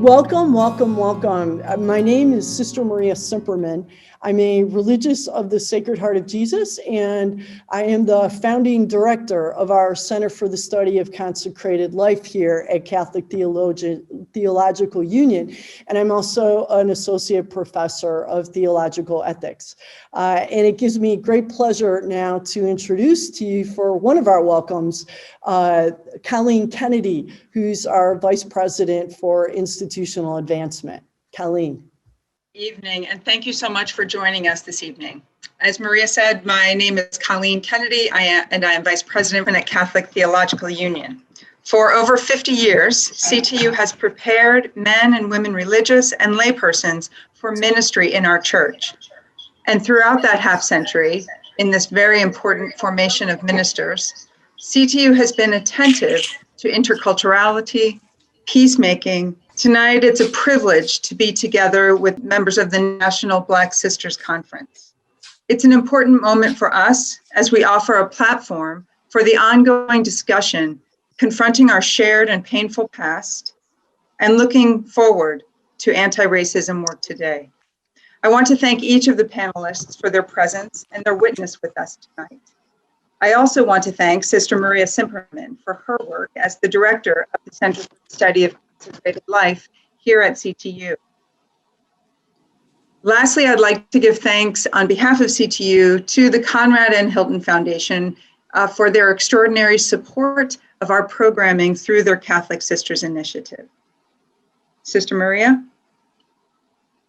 Welcome, welcome, welcome. My name is Sister Maria Simperman. I'm a religious of the Sacred Heart of Jesus, and I am the founding director of our Center for the Study of Consecrated Life here at Catholic Theological Union. And I'm also an associate professor of theological ethics. And it gives me great pleasure now to introduce to you for one of our welcomes, Colleen Kennedy, who's our vice president for institutional advancement. Colleen. Evening, and thank you so much for joining us this evening. As Maria said, my name is Colleen Kennedy, I am vice president at Catholic Theological Union. For over 50 years, CTU has prepared men and women religious and laypersons for ministry in our church. And throughout that half century, in this very important formation of ministers, CTU has been attentive to interculturality, peacemaking. Tonight, it's a privilege to be together with members of the National Black Sisters Conference. It's an important moment for us as we offer a platform for the ongoing discussion confronting our shared and painful past and looking forward to anti-racism work today. I want to thank each of the panelists for their presence and their witness with us tonight. I also want to thank Sister Maria Simperman for her work as the director of the Center for the Study of Consecrated Life here at CTU. Lastly, I'd like to give thanks on behalf of CTU to the Conrad and Hilton Foundation for their extraordinary support of our programming through their Catholic Sisters Initiative. Sister Maria?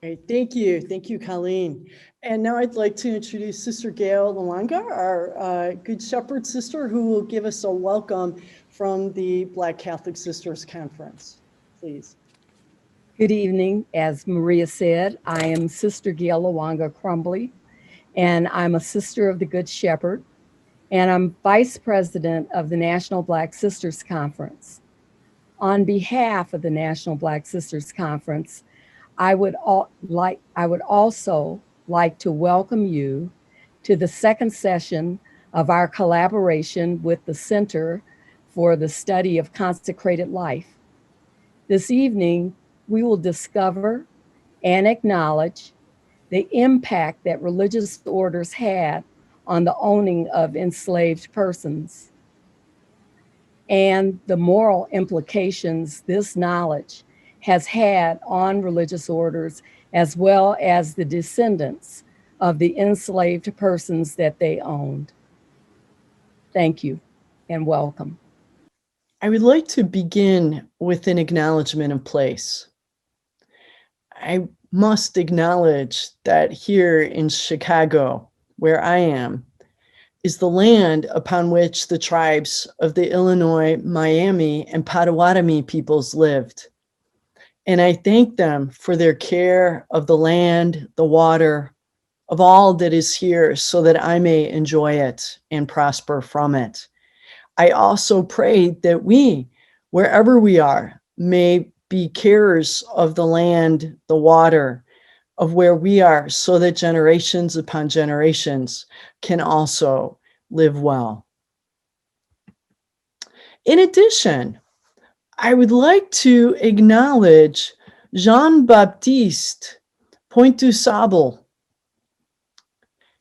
Great, thank you. Thank you, Colleen. And now I'd like to introduce Sister Gail Lawanga, our Good Shepherd sister, who will give us a welcome from the Black Catholic Sisters Conference. Please. Good evening. As Maria said, I am Sister Gail Lawanga Crumbly, and I'm a sister of the Good Shepherd, and I'm vice president of the National Black Sisters Conference. On behalf of the National Black Sisters Conference, I would also like to welcome you to the second session of our collaboration with the Center for the Study of Consecrated Life. This evening, we will discover and acknowledge the impact that religious orders had on the owning of enslaved persons and the moral implications this knowledge has had on religious orders, as well as the descendants of the enslaved persons that they owned. Thank you and welcome. I would like to begin with an acknowledgement of place. I must acknowledge that here in Chicago, where I am, is the land upon which the tribes of the Illinois, Miami, and Potawatomi peoples lived. And I thank them for their care of the land, the water, of all that is here, so that I may enjoy it and prosper from it. I also pray that we, wherever we are, may be carers of the land, the water, of where we are, so that generations upon generations can also live well. In addition, I would like to acknowledge Jean-Baptiste Pointe-du-Sable.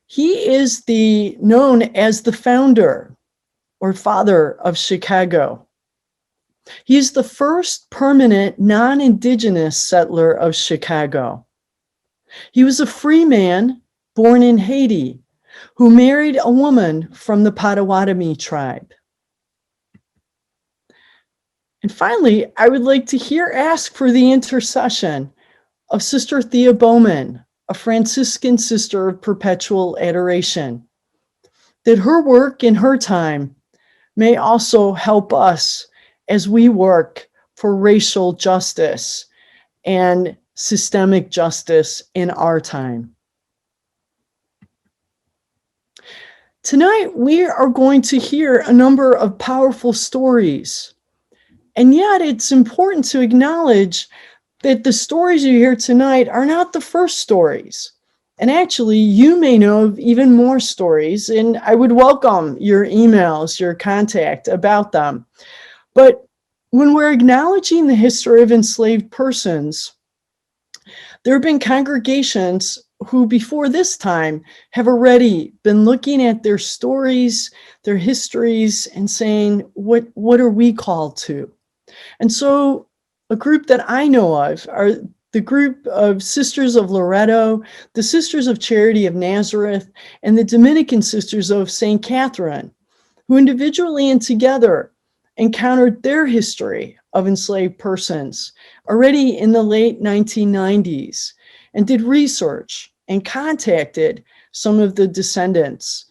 He is known as the founder or father of Chicago. He is the first permanent non-Indigenous settler of Chicago. He was a free man born in Haiti who married a woman from the Potawatomi tribe. And finally, I would like to ask for the intercession of Sister Thea Bowman, a Franciscan sister of perpetual adoration, that her work in her time may also help us as we work for racial justice and systemic justice in our time. Tonight, we are going to hear a number of powerful stories. And yet it's important to acknowledge that the stories you hear tonight are not the first stories. And actually, you may know of even more stories, and I would welcome your emails, your contact about them. But when we're acknowledging the history of enslaved persons, there have been congregations who before this time have already been looking at their stories, their histories, and saying, what are we called to? And so a group that I know of are the group of Sisters of Loretto, the Sisters of Charity of Nazareth, and the Dominican Sisters of St. Catherine, who individually and together encountered their history of enslaved persons already in the late 1990s and did research and contacted some of the descendants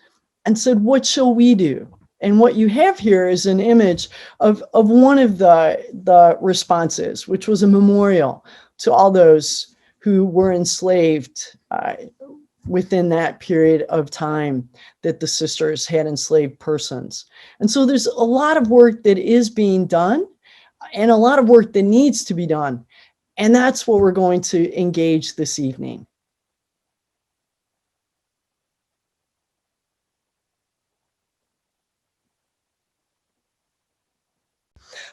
and said, what shall we do? And what you have here is an image of one of the responses, which was a memorial to all those who were enslaved within that period of time that the sisters had enslaved persons. And so there's a lot of work that is being done and a lot of work that needs to be done. And that's what we're going to engage this evening.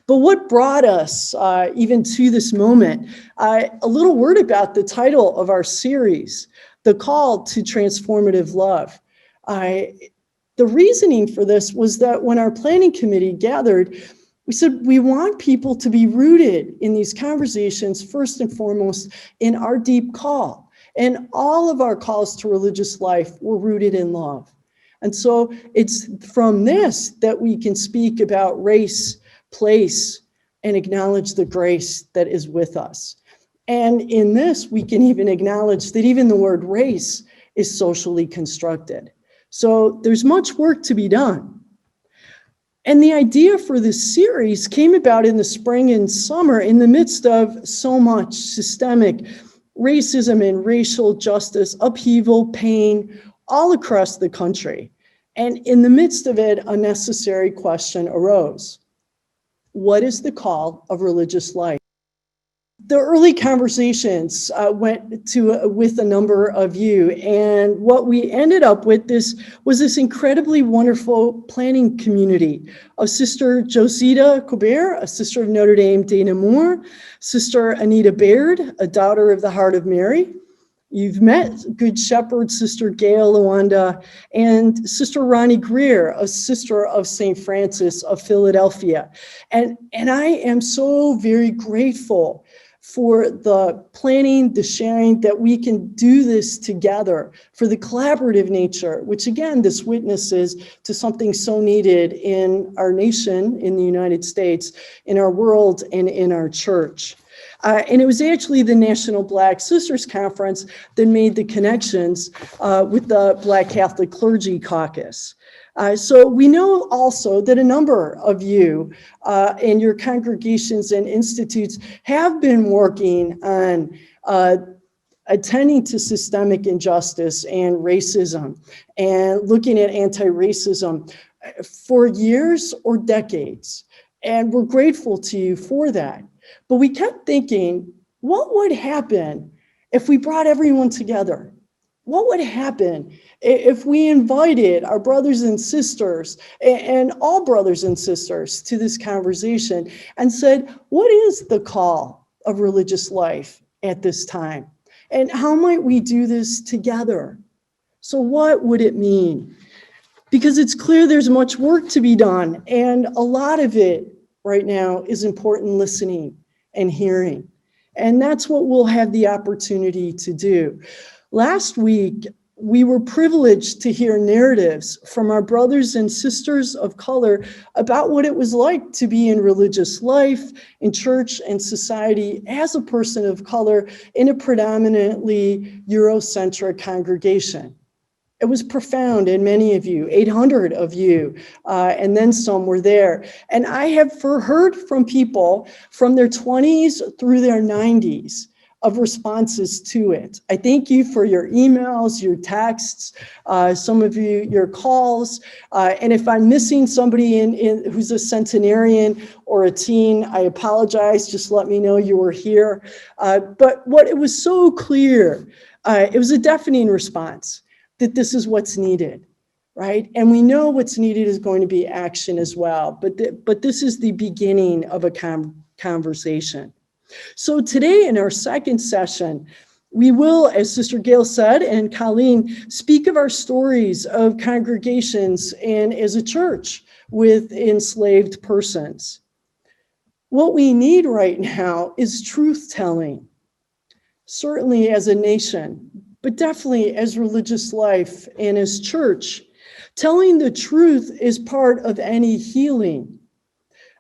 But what brought us even to this moment? A little word about the title of our series, The Call to Transformative Love. The reasoning for this was that when our planning committee gathered, we said we want people to be rooted in these conversations, first and foremost, in our deep call. And all of our calls to religious life were rooted in love. And so it's from this that we can speak about race, place, and acknowledge the grace that is with us. And in this, we can even acknowledge that even the word race is socially constructed. So there's much work to be done. And the idea for this series came about in the spring and summer in the midst of so much systemic racism and racial justice, upheaval, pain, all across the country. And in the midst of it, a necessary question arose. What is the call of religious life? The early conversations went with a number of you, and what we ended up with was this incredibly wonderful planning community of Sister Josita Colbert, a sister of Notre Dame de Namur, Sister Anita Baird, a daughter of the Heart of Mary. You've met Good Shepherd, Sister Gail Luanda, and Sister Ronnie Greer, a sister of St. Francis of Philadelphia. And I am so very grateful for the planning, the sharing, that we can do this together, for the collaborative nature, which again, this witnesses to something so needed in our nation, in the United States, in our world, and in our church. And it was actually the National Black Sisters Conference that made the connections with the Black Catholic Clergy Caucus. So we know also that a number of you and your congregations and institutes have been working on attending to systemic injustice and racism and looking at anti-racism for years or decades. And we're grateful to you for that. But we kept thinking, what would happen if we brought everyone together? What would happen if we invited our brothers and sisters and all brothers and sisters to this conversation and said, what is the call of religious life at this time? And how might we do this together? So what would it mean? Because it's clear there's much work to be done, and a lot of it right now is important listening and hearing. And that's what we'll have the opportunity to do. Last week, we were privileged to hear narratives from our brothers and sisters of color about what it was like to be in religious life, in church and society as a person of color in a predominantly Eurocentric congregation. It was profound, and many of you, 800 of you, and then some were there. And I have heard from people from their 20s through their 90s of responses to it. I thank you for your emails, your texts, some of you, your calls. And if I'm missing somebody who's a centenarian or a teen, I apologize. Just let me know you were here. But what it was so clear, it was a deafening response that this is what's needed, right? And we know what's needed is going to be action as well. But this is the beginning of a conversation. So today in our second session, we will, as Sister Gail said, and Colleen, speak of our stories of congregations and as a church with enslaved persons. What we need right now is truth-telling, certainly as a nation, but definitely as religious life and as church. Telling the truth is part of any healing.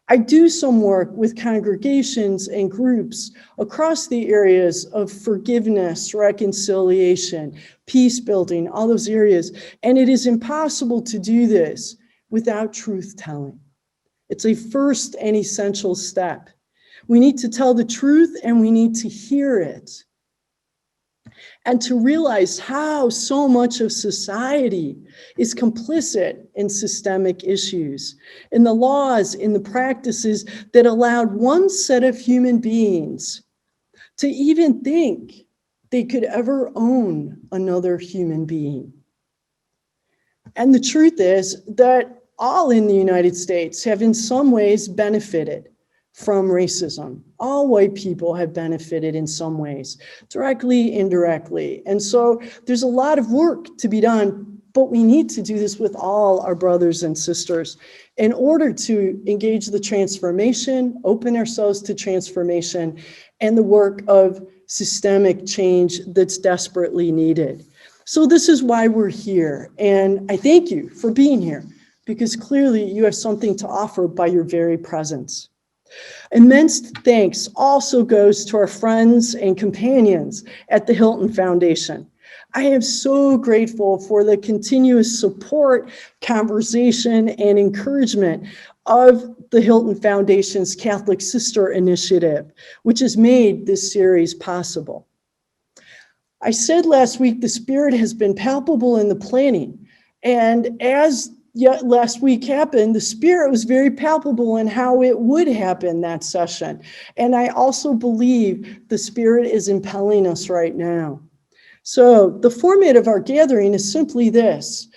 I do some work with congregations and groups across the areas of forgiveness, reconciliation, peace building, all those areas. And it is impossible to do this without truth telling. It's a first and essential step. We need to tell the truth and we need to hear it. And to realize how so much of society is complicit in systemic issues, in the laws, in the practices that allowed one set of human beings to even think they could ever own another human being. And the truth is that all in the United States have in some ways benefited from racism. All white people have benefited in some ways, directly, indirectly. And so there's a lot of work to be done, but we need to do this with all our brothers and sisters in order to engage the transformation, open ourselves to transformation, and the work of systemic change that's desperately needed. So this is why we're here. And I thank you for being here, because clearly you have something to offer by your very presence. Immense thanks also goes to our friends and companions at the Hilton Foundation. I am so grateful for the continuous support, conversation, and encouragement of the Hilton Foundation's Catholic Sister Initiative, which has made this series possible. I said last week the Spirit has been palpable in the planning, and as last week happened, the Spirit was very palpable in how it would happen that session. And I also believe the Spirit is impelling us right now. So the format of our gathering is simply this.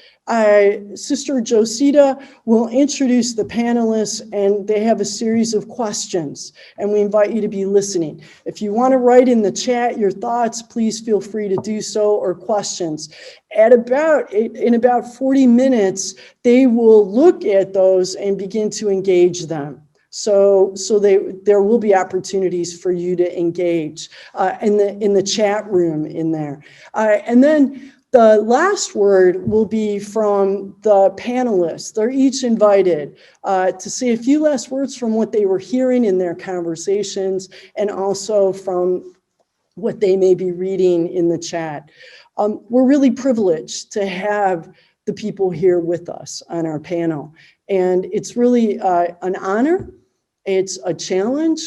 Sister Josita will introduce the panelists, and they have a series of questions, and we invite you to be listening. If you want to write in the chat your thoughts, please feel free to do so, or questions. In about 40 minutes, they will look at those and begin to engage them. So there will be opportunities for you to engage in the chat room in there. And then the last word will be from the panelists. They're each invited to say a few last words from what they were hearing in their conversations and also from what they may be reading in the chat. We're really privileged to have the people here with us on our panel. And it's really an honor, it's a challenge,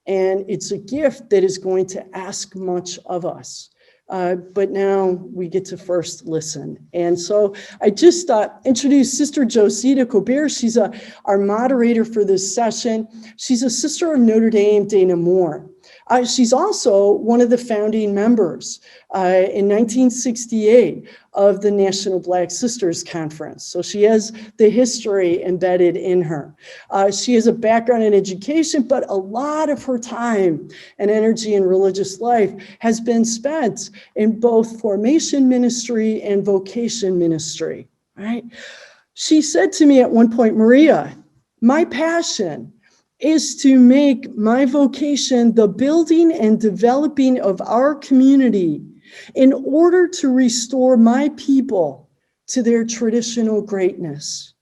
and it's a gift that is going to ask much of us. But now we get to first listen. And so I just introduced Sister Josita Colbert. She's our moderator for this session. She's a sister of Notre Dame de Namur. She's also one of the founding members in 1968 of the National Black Sisters Conference. So she has the history embedded in her. She has a background in education, but a lot of her time and energy in religious life has been spent in both formation ministry and vocation ministry, right? She said to me at one point, Maria, my passion is to make my vocation the building and developing of our community in order to restore my people to their traditional greatness.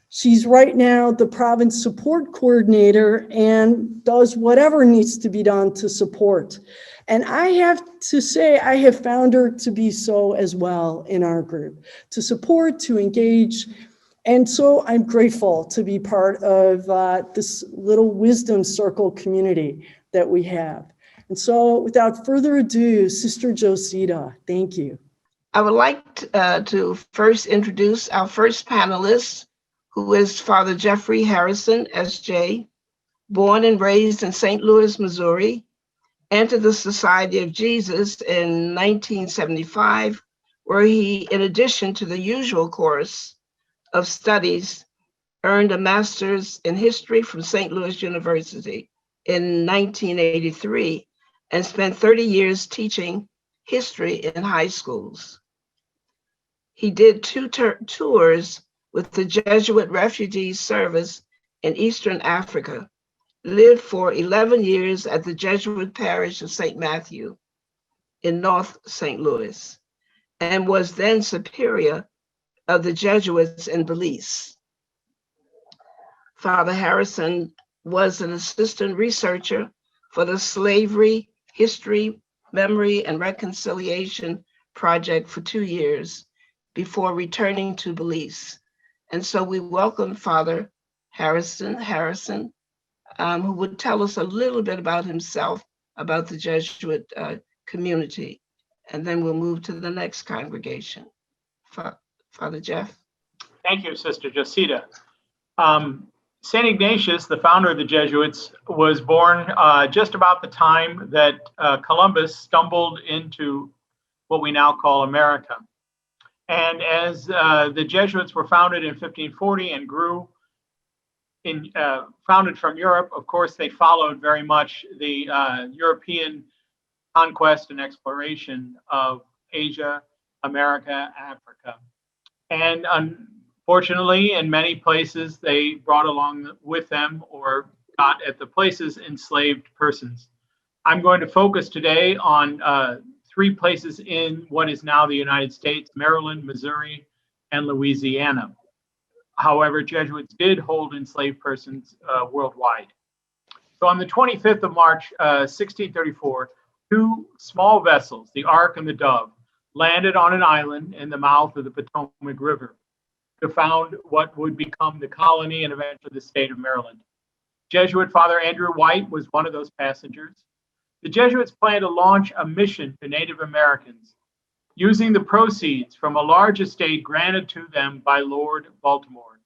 She's right now the province support coordinator and does whatever needs to be done to support. And I have to say, I have found her to be so as well in our group, to support, to engage. And so I'm grateful to be part of this little wisdom circle community that we have. And so without further ado, Sister Josita, thank you. I would like to first introduce our first panelist, who is Father Jeffrey Harrison, S.J., born and raised in St. Louis, Missouri, entered the Society of Jesus in 1975, where he, in addition to the usual course of studies, earned a master's in history from St. Louis University in 1983 and spent 30 years teaching history in high schools. He did two tours with the Jesuit Refugee Service in Eastern Africa, lived for 11 years at the Jesuit parish of St. Matthew in North St. Louis, and was then superior of the Jesuits in Belize. Father Harrison was an assistant researcher for the Slavery, History, Memory, and Reconciliation Project for 2 years before returning to Belize. And so we welcome Father Harrison, who would tell us a little bit about himself, about the Jesuit community, and then we'll move to the next congregation. Father Jeff. Thank you, Sister Josita. St. Ignatius, the founder of the Jesuits, was born just about the time that Columbus stumbled into what we now call America. And as the Jesuits were founded in 1540 and grew founded from Europe, of course, they followed very much the European conquest and exploration of Asia, America, Africa. And unfortunately, in many places, they brought along with them or got at the places enslaved persons. I'm going to focus today on 3 places in what is now the United States: Maryland, Missouri, and Louisiana. However, Jesuits did hold enslaved persons worldwide. So on the 25th of March, 1634, 2 small vessels, the Ark and the Dove, landed on an island in the mouth of the Potomac River to found what would become the colony and eventually the state of Maryland. Jesuit Father Andrew White was one of those passengers. The Jesuits planned to launch a mission to Native Americans using the proceeds from a large estate granted to them by Lord Baltimore.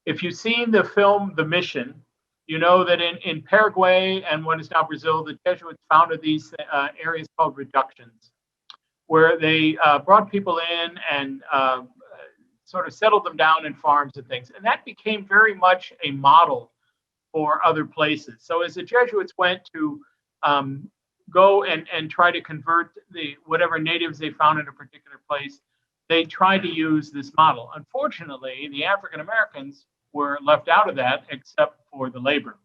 If you've seen the film The Mission, you know that in Paraguay and what is now Brazil, the Jesuits founded these areas called reductions, where they brought people in and sort of settled them down in farms and things. And that became very much a model for other places. So as the Jesuits went to go and try to convert whatever natives they found in a particular place, they tried to use this model. Unfortunately, the African Americans were left out of that except for the labor.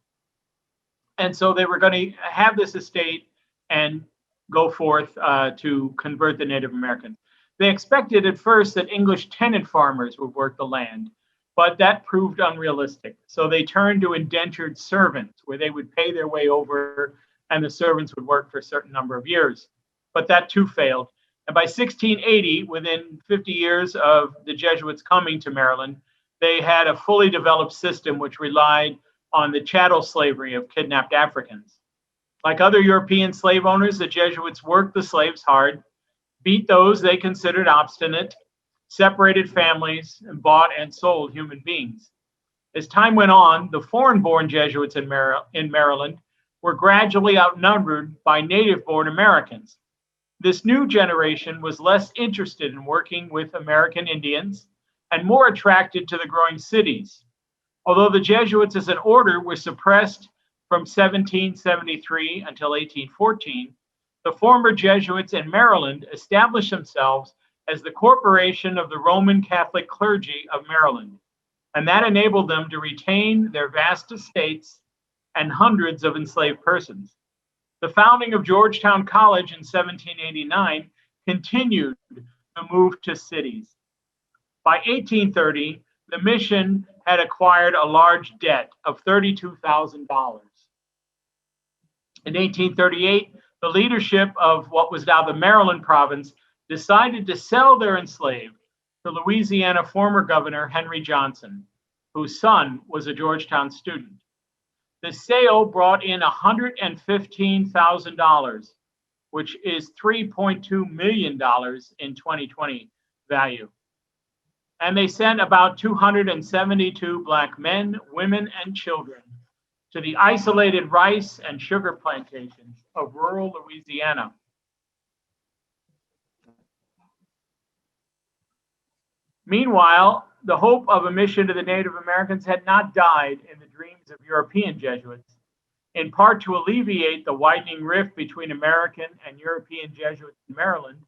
And so they were going to have this estate and go forth to convert the Native Americans. They expected at first that English tenant farmers would work the land, but that proved unrealistic. So they turned to indentured servants, where they would pay their way over and the servants would work for a certain number of years. But that too failed. And by 1680, within 50 years of the Jesuits coming to Maryland, they had a fully developed system which relied on the chattel slavery of kidnapped Africans. Like other European slave owners, the Jesuits worked the slaves hard, beat those they considered obstinate, separated families, and bought and sold human beings. As time went on, the foreign-born Jesuits in Maryland were gradually outnumbered by native-born Americans. This new generation was less interested in working with American Indians and more attracted to the growing cities. Although the Jesuits as an order were suppressed from 1773 until 1814, the former Jesuits in Maryland established themselves as the Corporation of the Roman Catholic Clergy of Maryland, and that enabled them to retain their vast estates and hundreds of enslaved persons. The founding of Georgetown College in 1789 continued the move to cities. By 1830, the mission had acquired a large debt of $32,000. In 1838, the leadership of what was now the Maryland province decided to sell their enslaved to Louisiana former Governor Henry Johnson, whose son was a Georgetown student. The sale brought in $115,000, which is $3.2 million in 2020 value. And they sent about 272 Black men, women, and children to the isolated rice and sugar plantations of rural Louisiana. Meanwhile, the hope of a mission to the Native Americans had not died in the dreams of European Jesuits, in part to alleviate the widening rift between American and European Jesuits in Maryland.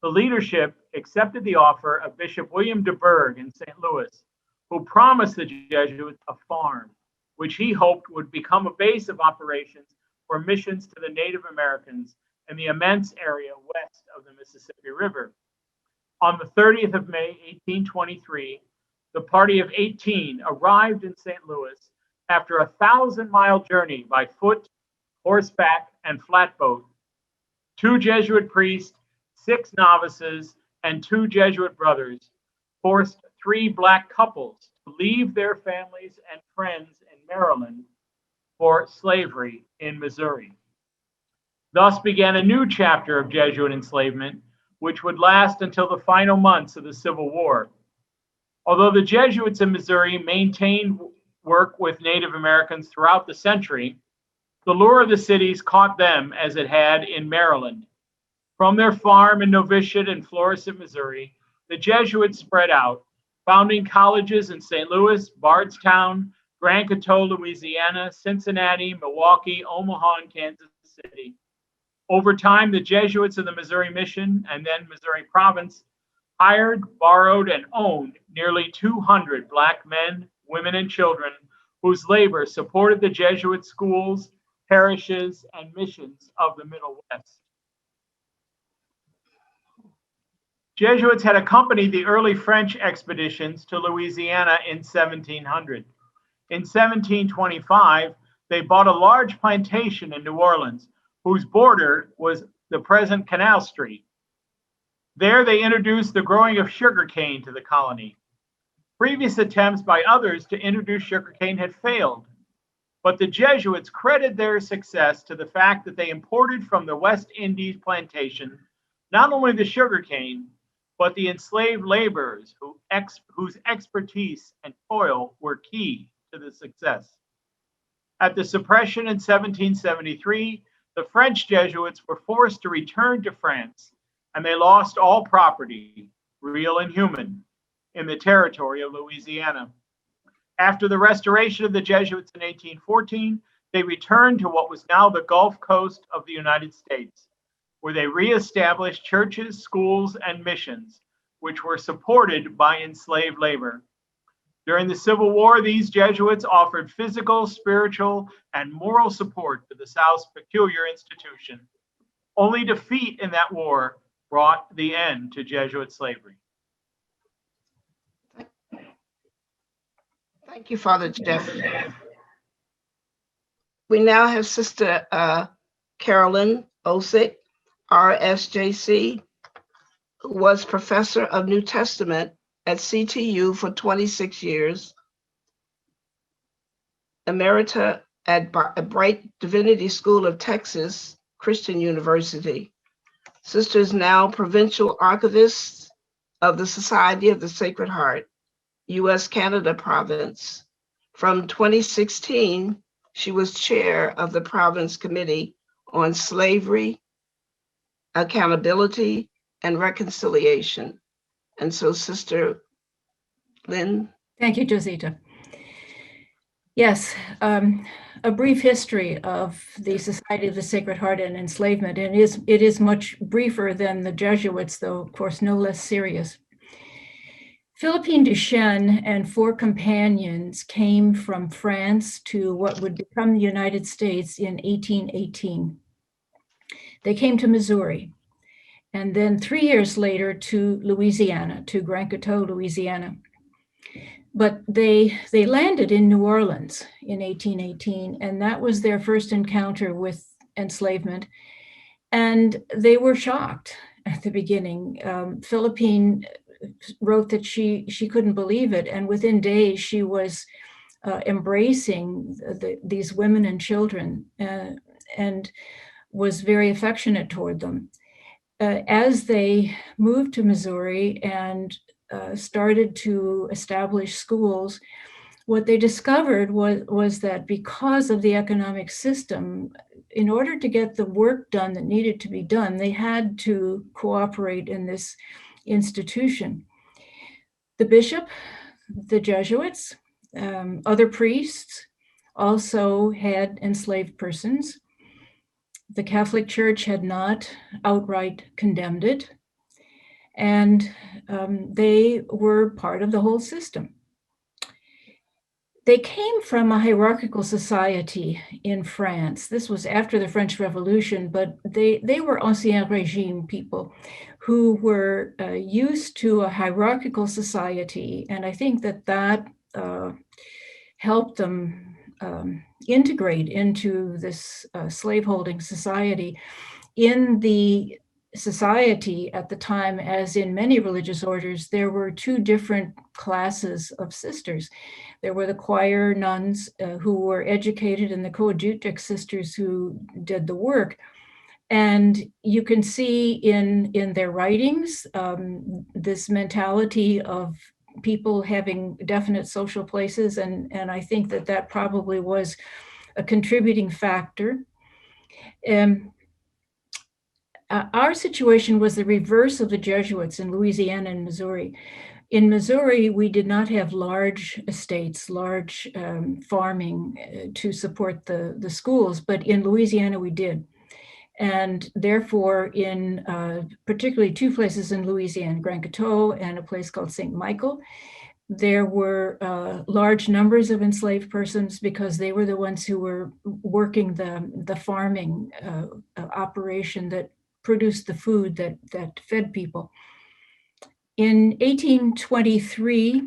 The leadership accepted the offer of Bishop William de Burgh in St. Louis, who promised the Jesuits a farm, which he hoped would become a base of operations for missions to the Native Americans in the immense area west of the Mississippi River. On the 30th of May, 1823, the party of 18 arrived in St. Louis after a 1,000-mile journey by foot, horseback, and flatboat. 2 Jesuit priests, 6 novices, and 2 Jesuit brothers forced 3 Black couples to leave their families and friends in Maryland for slavery in Missouri. Thus began a new chapter of Jesuit enslavement, which would last until the final months of the Civil War. Although the Jesuits in Missouri maintained work with Native Americans throughout the century, the lure of the cities caught them as it had in Maryland. From their farm in Novitiate and Florissant, Missouri, the Jesuits spread out, founding colleges in St. Louis, Bardstown, Grand Coteau, Louisiana, Cincinnati, Milwaukee, Omaha, and Kansas City. Over time, the Jesuits of the Missouri Mission and then Missouri Province hired, borrowed, and owned nearly 200 Black men, women, and children whose labor supported the Jesuit schools, parishes, and missions of the Middle West. Jesuits had accompanied the early French expeditions to Louisiana in 1700. In 1725, they bought a large plantation in New Orleans, whose border was the present Canal Street. There they introduced the growing of sugarcane to the colony. Previous attempts by others to introduce sugarcane had failed, but the Jesuits credit their success to the fact that they imported from the West Indies plantation not only the sugarcane, but the enslaved laborers whose expertise and toil were key to the success. At the suppression in 1773, the French Jesuits were forced to return to France, and they lost all property, real and human, in the territory of Louisiana. After the restoration of the Jesuits in 1814, they returned to what was now the Gulf Coast of the United States, where they reestablished churches, schools, and missions, which were supported by enslaved labor. During the Civil War, these Jesuits offered physical, spiritual, and moral support to the South's peculiar institution. Only defeat in that war brought the end to Jesuit slavery. Thank you, Father Jeff. We now have Sister Carolyn Osiek, RSJC, who was professor of New Testament at CTU for 26 years, emerita at Bright Divinity School of Texas Christian University. Sister is now provincial archivist of the Society of the Sacred Heart, U.S. Canada Province. From 2016, she was chair of the Province Committee on Slavery, Accountability, and Reconciliation. And so, Sister Lynn. Thank you, Josita. Yes, a brief history of the Society of the Sacred Heart and Enslavement, and it is much briefer than the Jesuits, though of course no less serious. Philippine Duchesne and 4 companions came from France to what would become the United States in 1818. They came to Missouri, and then 3 years later to Louisiana, to Grand Coteau, Louisiana. But they landed in New Orleans in 1818, and that was their first encounter with enslavement. And they were shocked at the beginning. Philippine wrote that she couldn't believe it, and within days she was embracing these women and children and was very affectionate toward them. As they moved to Missouri and started to establish schools, what they discovered was that because of the economic system, in order to get the work done that needed to be done, they had to cooperate in this institution. The bishop, the Jesuits, other priests also had enslaved persons. The Catholic Church had not outright condemned it, and they were part of the whole system. They came from a hierarchical society in France. This was after the French Revolution, but they were Ancien Régime people who were used to a hierarchical society. And I think that helped them integrate into this slaveholding society. In the society at the time, as in many religious orders, there were two different classes of sisters. There were the choir nuns who were educated, and the coadjutrix sisters who did the work. And you can see in their writings this mentality of people having definite social places, and I think that probably was a contributing factor. Our situation was the reverse of the Jesuits in Louisiana and Missouri. In Missouri, we did not have large estates, large farming to support the schools, but in Louisiana we did. And therefore, in particularly two places in Louisiana, Grand Coteau and a place called St. Michael, there were large numbers of enslaved persons because they were the ones who were working the farming operation that produced the food that fed people. In 1823,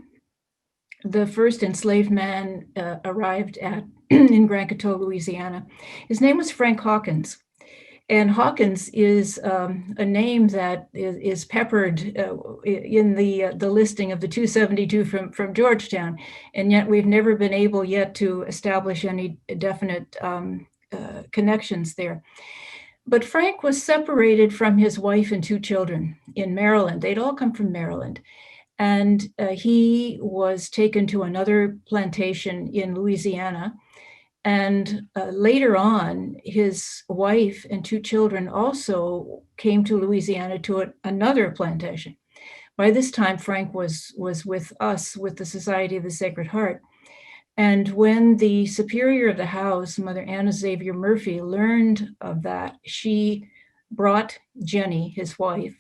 the first enslaved man arrived in Grand Coteau, Louisiana. His name was Frank Hawkins. And Hawkins is a name that is peppered in the listing of the 272 from Georgetown. And yet we've never been able yet to establish any definite connections there. But Frank was separated from his wife and two children in Maryland. They'd all come from Maryland. And he was taken to another plantation in Louisiana. And later on, his wife and two children also came to Louisiana to another plantation. By this time, Frank was with us, with the Society of the Sacred Heart. And when the superior of the house, Mother Anna Xavier Murphy, learned of that, she brought Jenny, his wife,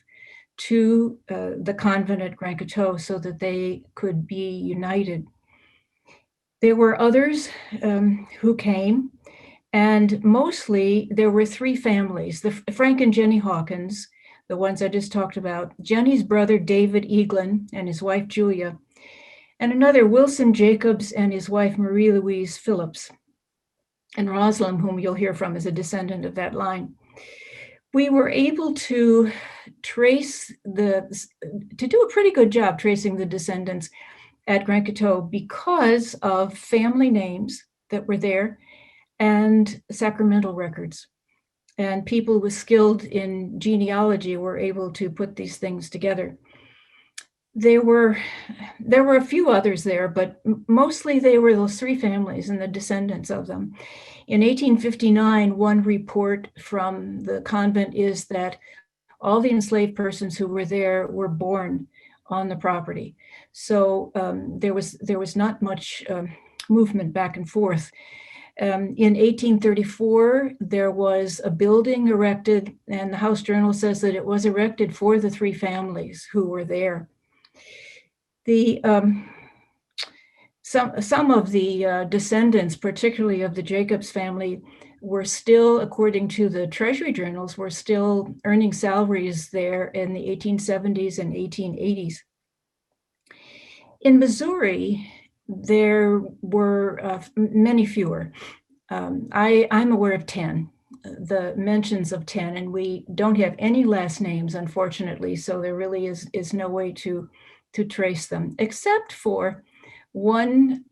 to the convent at Grand Coteau so that they could be united. There were others who came, and mostly there were three families, the Frank and Jenny Hawkins, the ones I just talked about, Jenny's brother, David Eaglin, and his wife, Julia, and another, Wilson Jacobs and his wife, Marie Louise Phillips, and Roslyn, whom you'll hear from, is a descendant of that line. We were able to to do a pretty good job tracing the descendants at Grand Coteau because of family names that were there and sacramental records. And people with skilled in genealogy were able to put these things together. There were a few others there, but mostly they were those three families and the descendants of them. In 1859, one report from the convent is that all the enslaved persons who were there were born on the property. So there was not much movement back and forth. In 1834, there was a building erected, and the House Journal says that it was erected for the three families who were there. Some of the descendants, particularly of the Jacobs family, were still, according to the Treasury journals, were still earning salaries there in the 1870s and 1880s. In Missouri, there were many fewer. I'm aware of 10, the mentions of 10, and we don't have any last names, unfortunately, so there really is no way to trace them, except for one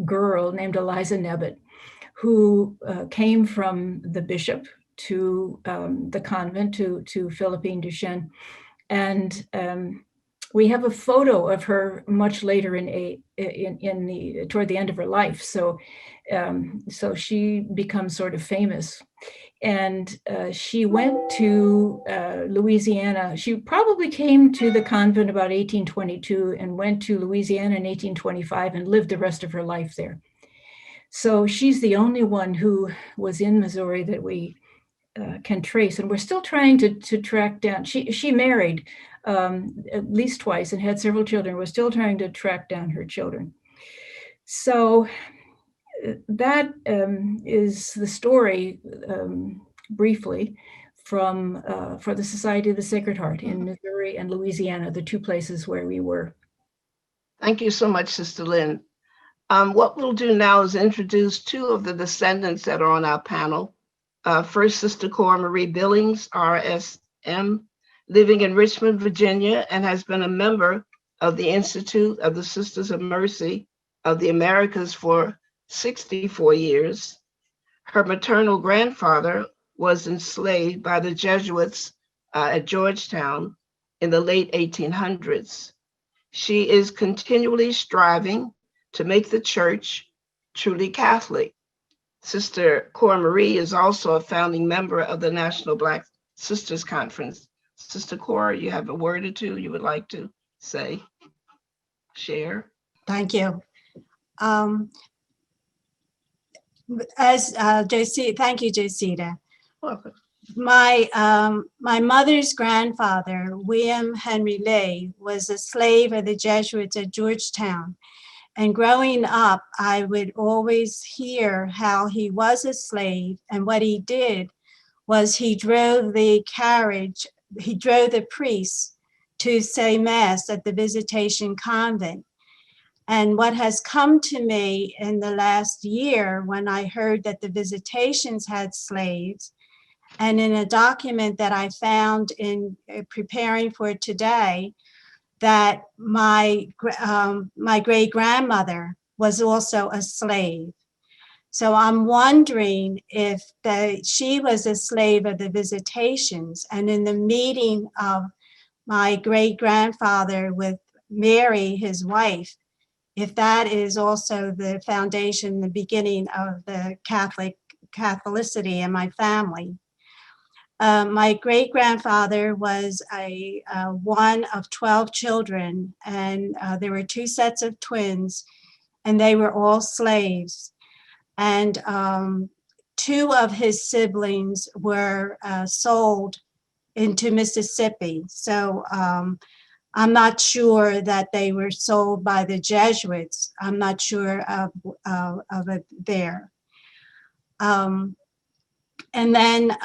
girl named Eliza Nebbit, who came from the bishop to the convent, to Philippine Duchesne. And we have a photo of her much later toward the end of her life. So she becomes sort of famous. And she went to Louisiana. She probably came to the convent about 1822 and went to Louisiana in 1825 and lived the rest of her life there. So she's the only one who was in Missouri that we can trace, and we're still trying to track down. She married at least twice and had several children. We're still trying to track down her children. So that is the story, briefly, from for the Society of the Sacred Heart in Missouri and Louisiana, the two places where we were. Thank you so much, Sister Lynn. What we'll do now is introduce two of the descendants that are on our panel. First, Sister Cora Marie Billings, RSM, living in Richmond, Virginia, and has been a member of the Institute of the Sisters of Mercy of the Americas for 64 years. Her maternal grandfather was enslaved by the Jesuits at Georgetown in the late 1800s. She is continually striving to make the church truly Catholic. Sister Cora Marie is also a founding member of the National Black Sisters Conference. Sister Cora, you have a word or two you would like to say, share? Thank you. As JC, thank you, Jacita. Welcome. My mother's grandfather, William Henry Lay, was a slave of the Jesuits at Georgetown. And growing up, I would always hear how he was a slave, and what he did was he drove the priests to say Mass at the Visitation Convent. And what has come to me in the last year, when I heard that the Visitations had slaves, and in a document that I found in preparing for today, that my great-grandmother was also a slave. So I'm wondering if she was a slave of the Visitations, and in the meeting of my great-grandfather with Mary, his wife, if that is also the foundation, the beginning of the Catholicity in my family. My great-grandfather was one of 12 children, and there were two sets of twins, and they were all slaves. And two of his siblings were sold into Mississippi. So I'm not sure that they were sold by the Jesuits. I'm not sure of it there. And then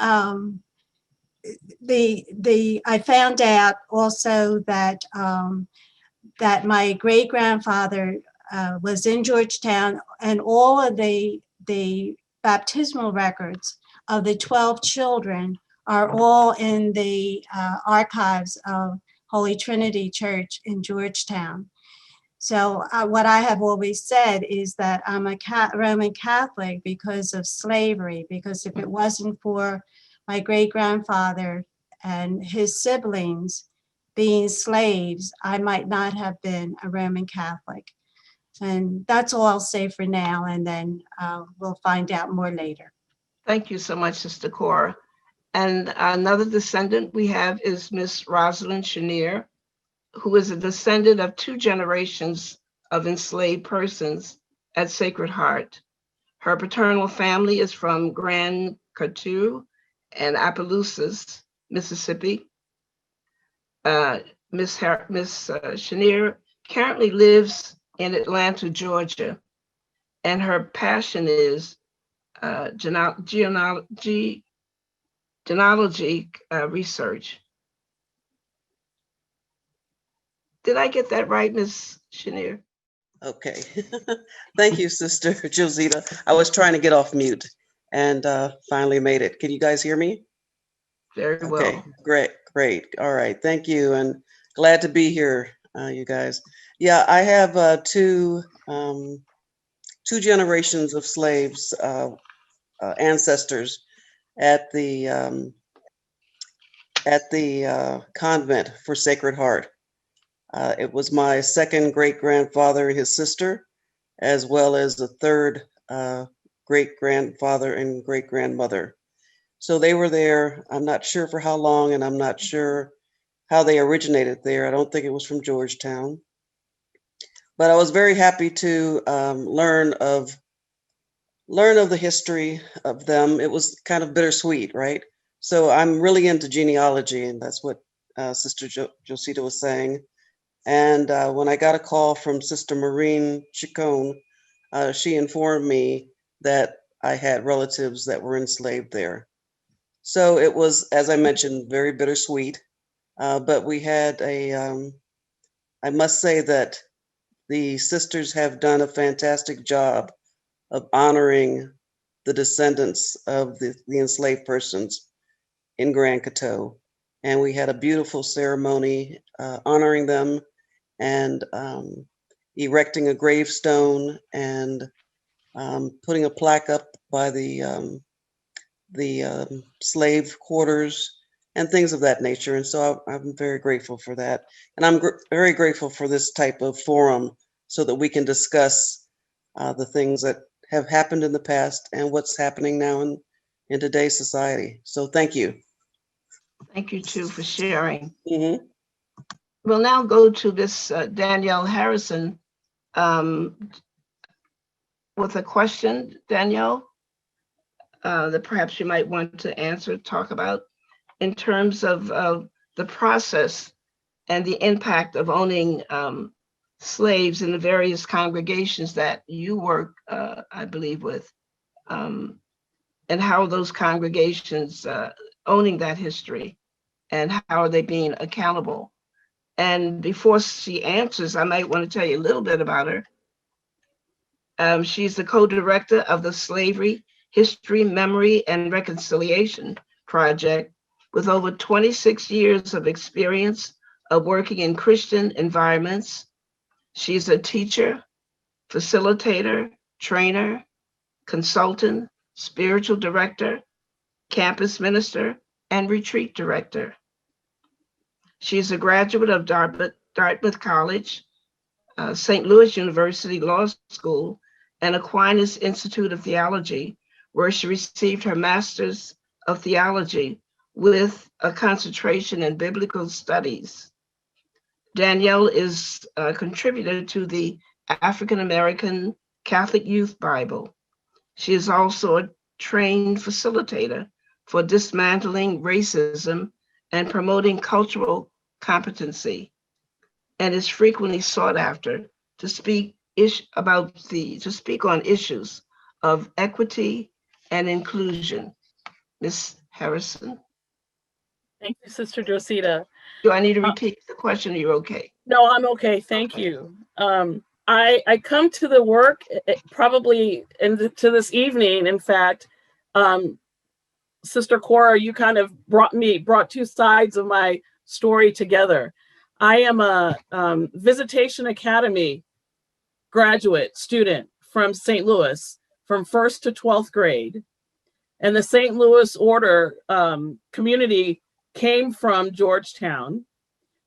I found out also that that my great-grandfather was in Georgetown, and all of the baptismal records of the 12 children are all in the archives of Holy Trinity Church in Georgetown. So what I have always said is that I'm a Roman Catholic because of slavery, because if it wasn't for my great-grandfather and his siblings being slaves, I might not have been a Roman Catholic. And that's all I'll say for now, and then we'll find out more later. Thank you so much, Sister Cora. And another descendant we have is Miss Roslyn Chenier, who is a descendant of two generations of enslaved persons at Sacred Heart. Her paternal family is from Grand Couture and Appaloosas, Mississippi. Miss Chenier currently lives in Atlanta, Georgia, and her passion is genealogy research. Did I get that right, Miss Chenier? Okay. Thank you, Sister Josita. I was trying to get off mute and finally made it. Can you guys hear me? Very well. Okay, great. All right, thank you. And glad to be here, you guys. Yeah, I have two generations of slaves, ancestors at the convent for Sacred Heart. It was my second great grandfather and his sister, as well as the third great grandfather and great grandmother. So they were there. I'm not sure for how long, and I'm not sure how they originated there. I don't think it was from Georgetown, but I was very happy to learn of the history of them. It was kind of bittersweet, right? So I'm really into genealogy, and that's what Sister Josita was saying. And when I got a call from Sister Maureen Chacon, she informed me that I had relatives that were enslaved there. So it was, as I mentioned, very bittersweet. But we had I must say that the sisters have done a fantastic job of honoring the descendants of the enslaved persons in Grand Coteau. And we had a beautiful ceremony honoring them and erecting a gravestone and putting a plaque up by the slave quarters and things of that nature. And so I'm very grateful for that. And I'm very grateful for this type of forum so that we can discuss the things that have happened in the past and what's happening now in today's society. So thank you. Thank you too for sharing. Mm-hmm. We'll now go to this Danielle Harrison with a question, Danielle, that perhaps you might want to answer, talk about in terms of the process and the impact of owning slaves in the various congregations that you work, I believe, with, and how those congregations owning that history and how are they being accountable. And before she answers, I might want to tell you a little bit about her. She's the co-director of the Slavery, History, Memory, and Reconciliation Project with over 26 years of experience of working in Christian environments. She's a teacher, facilitator, trainer, consultant, spiritual director, campus minister, and retreat director. She's a graduate of Dartmouth College, St. Louis University Law School, and Aquinas Institute of Theology, where she received her Master's of Theology with a concentration in biblical studies. Danielle is a contributor to the African American Catholic Youth Bible. She is also a trained facilitator for dismantling racism and promoting cultural competency, and is frequently sought after to speak on issues of equity and inclusion. Ms. Harrison. Thank you, Sister Josita. Do I need to repeat the question? Or you're okay? No, I'm okay. Thank you. I come to the work probably to this evening. In fact, Sister Cora, you kind of brought two sides of my story together. I am a Visitation Academy graduate student from St. Louis, from 1st to 12th grade. And the St. Louis Order community came from Georgetown.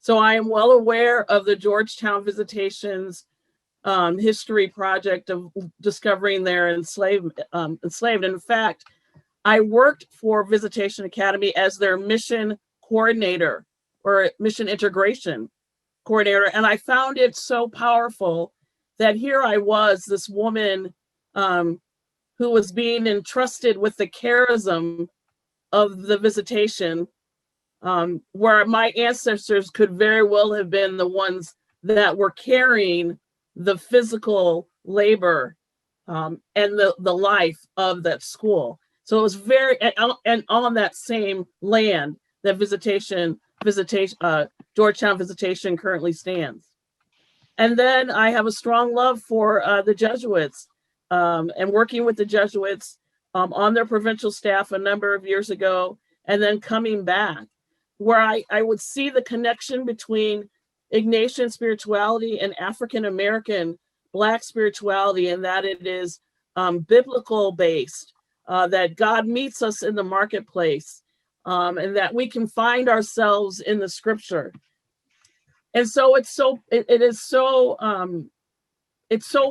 So I am well aware of the Georgetown Visitations history project of discovering their enslaved. In fact, I worked for Visitation Academy as their mission coordinator or mission integration coordinator. And I found it so powerful that here I was, this woman who was being entrusted with the charism of the visitation, where my ancestors could very well have been the ones that were carrying the physical labor and the life of that school. So it was and on that same land that Georgetown Visitation currently stands. And then I have a strong love for the Jesuits and working with the Jesuits on their provincial staff a number of years ago, and then coming back, where I would see the connection between Ignatian spirituality and African American Black spirituality, and that it is biblical based, that God meets us in the marketplace, and that we can find ourselves in the scripture. And so it's so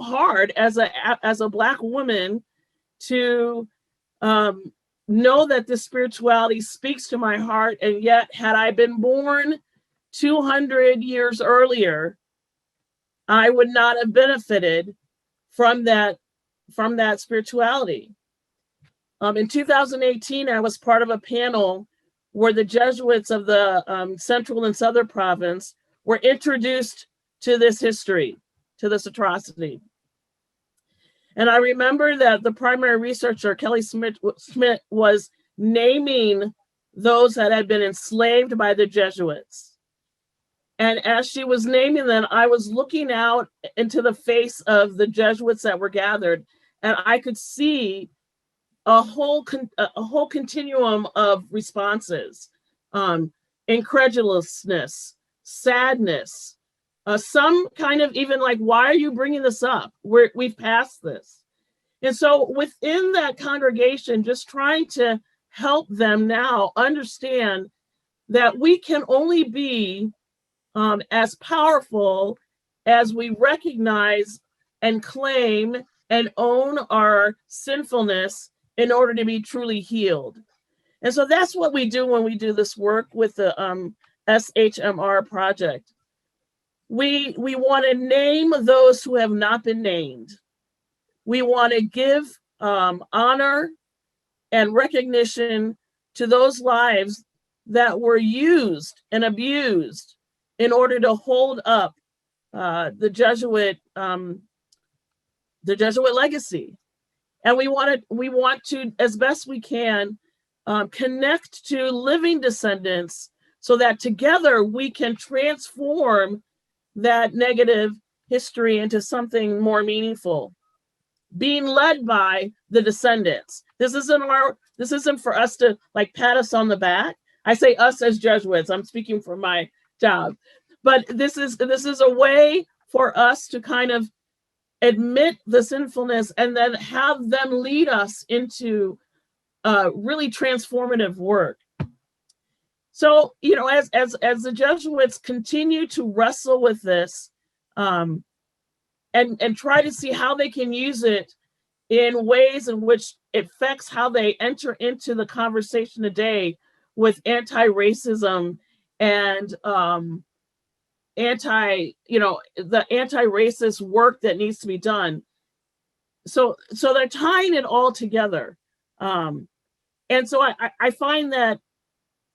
hard as a Black woman to know that this spirituality speaks to my heart, and yet had I been born 200 years earlier, I would not have benefited from that spirituality. In 2018, I was part of a panel where the Jesuits of the Central and Southern Province were introduced to this history, to this atrocity. And I remember that the primary researcher, Kelly Smith, was naming those that had been enslaved by the Jesuits. And as she was naming them, I was looking out into the face of the Jesuits that were gathered, and I could see a whole continuum of responses: incredulousness, sadness, some kind of even like, why are you bringing this up? We've passed this. And so within that congregation, just trying to help them now understand that we can only be as powerful as we recognize and claim and own our sinfulness in order to be truly healed. And so that's what we do when we do this work with the SHMR project. We want to name those who have not been named. We want to give honor and recognition to those lives that were used and abused in order to hold up the Jesuit legacy. And we want to, as best we can, connect to living descendants so that together we can transform that negative history into something more meaningful, being led by the descendants. This isn't for us to like pat us on the back. I say us as Jesuits, I'm speaking for my job, but this is a way for us to kind of admit the sinfulness and then have them lead us into really transformative work. So, you know, as the Jesuits continue to wrestle with this and try to see how they can use it in ways in which it affects how they enter into the conversation today with anti-racism and the anti-racist work that needs to be done. So they're tying it all together. And so I find that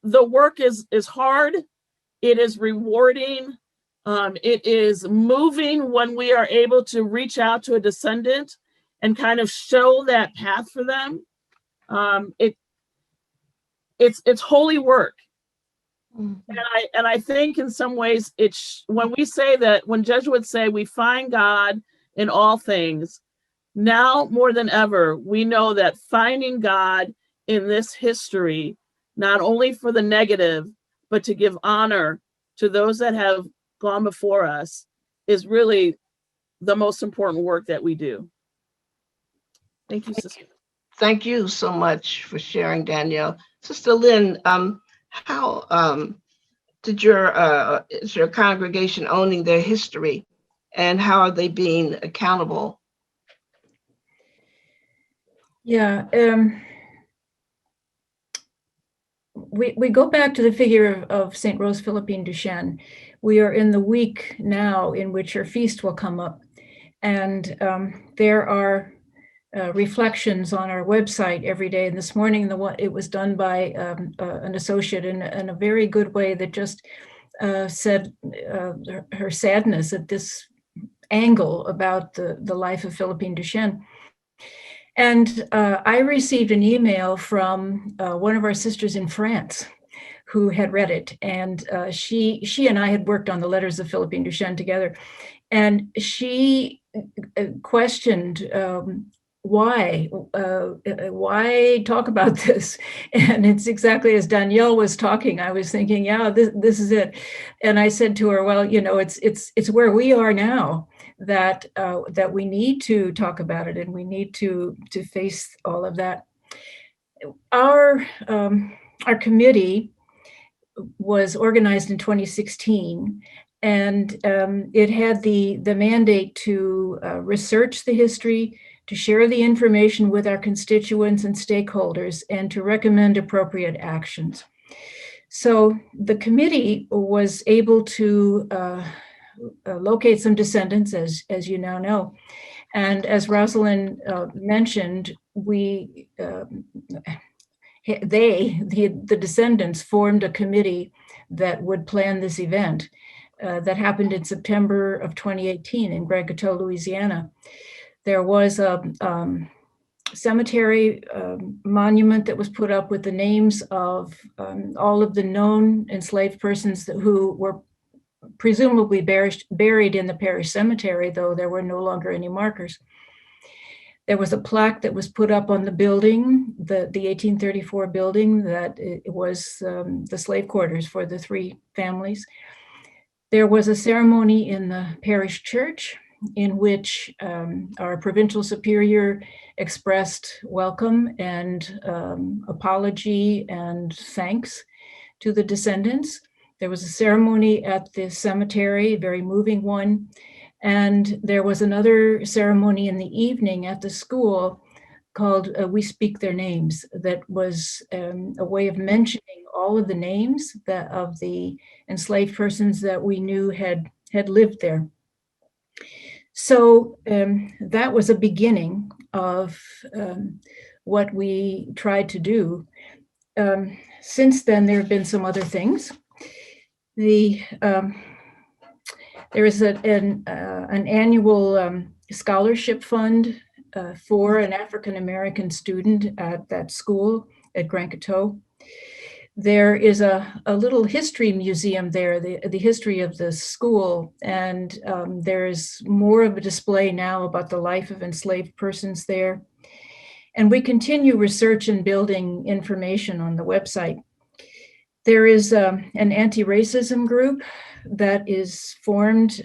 the work is hard, it is rewarding, it is moving when we are able to reach out to a descendant and kind of show that path for them. It's holy work. Mm-hmm. And I think in some ways when we say that, when Jesuits say we find God in all things, now more than ever, we know that finding God in this history, not only for the negative, but to give honor to those that have gone before us, is really the most important work that we do. Thank you, sister. Thank you so much for sharing, Danielle. Sister Lynn, how is your congregation owning their history, and how are they being accountable? Yeah, we go back to the figure of St. Rose Philippine Duchenne. We are in the week now in which her feast will come up, and there are reflections on our website every day. And this morning, it was done by an associate in a very good way that just said her sadness at this angle about the life of Philippine Duchenne. And I received an email from one of our sisters in France who had read it. And she and I had worked on the letters of Philippine Duchenne together. And she questioned why talk about this? And it's exactly as Danielle was talking, I was thinking, yeah, this is it. And I said to her, well, it's where we are now that we need to talk about it, and we need to face all of that. Our committee was organized in 2016, and it had the mandate to research the history, to share the information with our constituents and stakeholders, and to recommend appropriate actions. So the committee was able to locate some descendants, as you now know. And as Roslyn mentioned, the descendants formed a committee that would plan this event that happened in September of 2018 in Grand Coteau, Louisiana. There was a cemetery monument that was put up with the names of all of the known enslaved persons who were presumably buried in the parish cemetery, though there were no longer any markers. There was a plaque that was put up on the building, the 1834 building, that it was the slave quarters for the 3 families. There was a ceremony in the parish church in which our provincial superior expressed welcome and apology and thanks to the descendants. There was a ceremony at the cemetery, a very moving one. And there was another ceremony in the evening at the school called We Speak Their Names, that was a way of mentioning all of the names of the enslaved persons that we knew had lived there. So that was a beginning of what we tried to do. Since then, there have been some other things. There is an annual scholarship fund for an African-American student at that school at Grand Coteau. There is a little history museum there, the history of the school, and there's more of a display now about the life of enslaved persons there. And we continue research and building information on the website. There is an anti-racism group that is formed,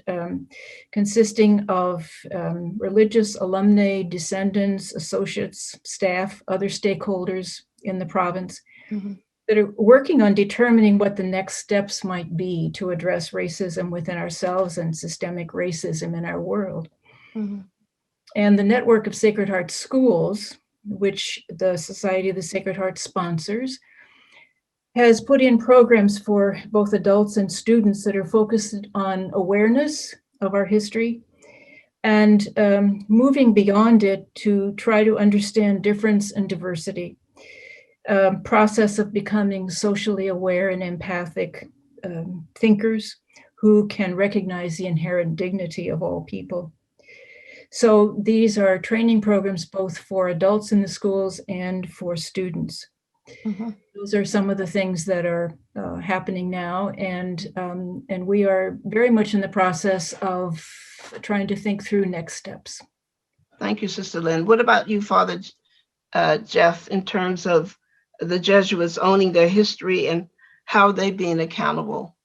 consisting of religious alumni, descendants, associates, staff, other stakeholders in the province, that are working on determining what the next steps might be to address racism within ourselves and systemic racism in our world. And the network of Sacred Heart schools, which the Society of the Sacred Heart sponsors, has put in programs for both adults and students that are focused on awareness of our history and moving beyond it to try to understand difference and diversity, process of becoming socially aware and empathic thinkers who can recognize the inherent dignity of all people. So these are training programs both for adults in the schools and for students. Those are some of the things that are happening now, and we are very much in the process of trying to think through next steps. Thank you, Sister Lynn. What about you, Father Jeff, in terms of the Jesuits owning their history and how they being accountable?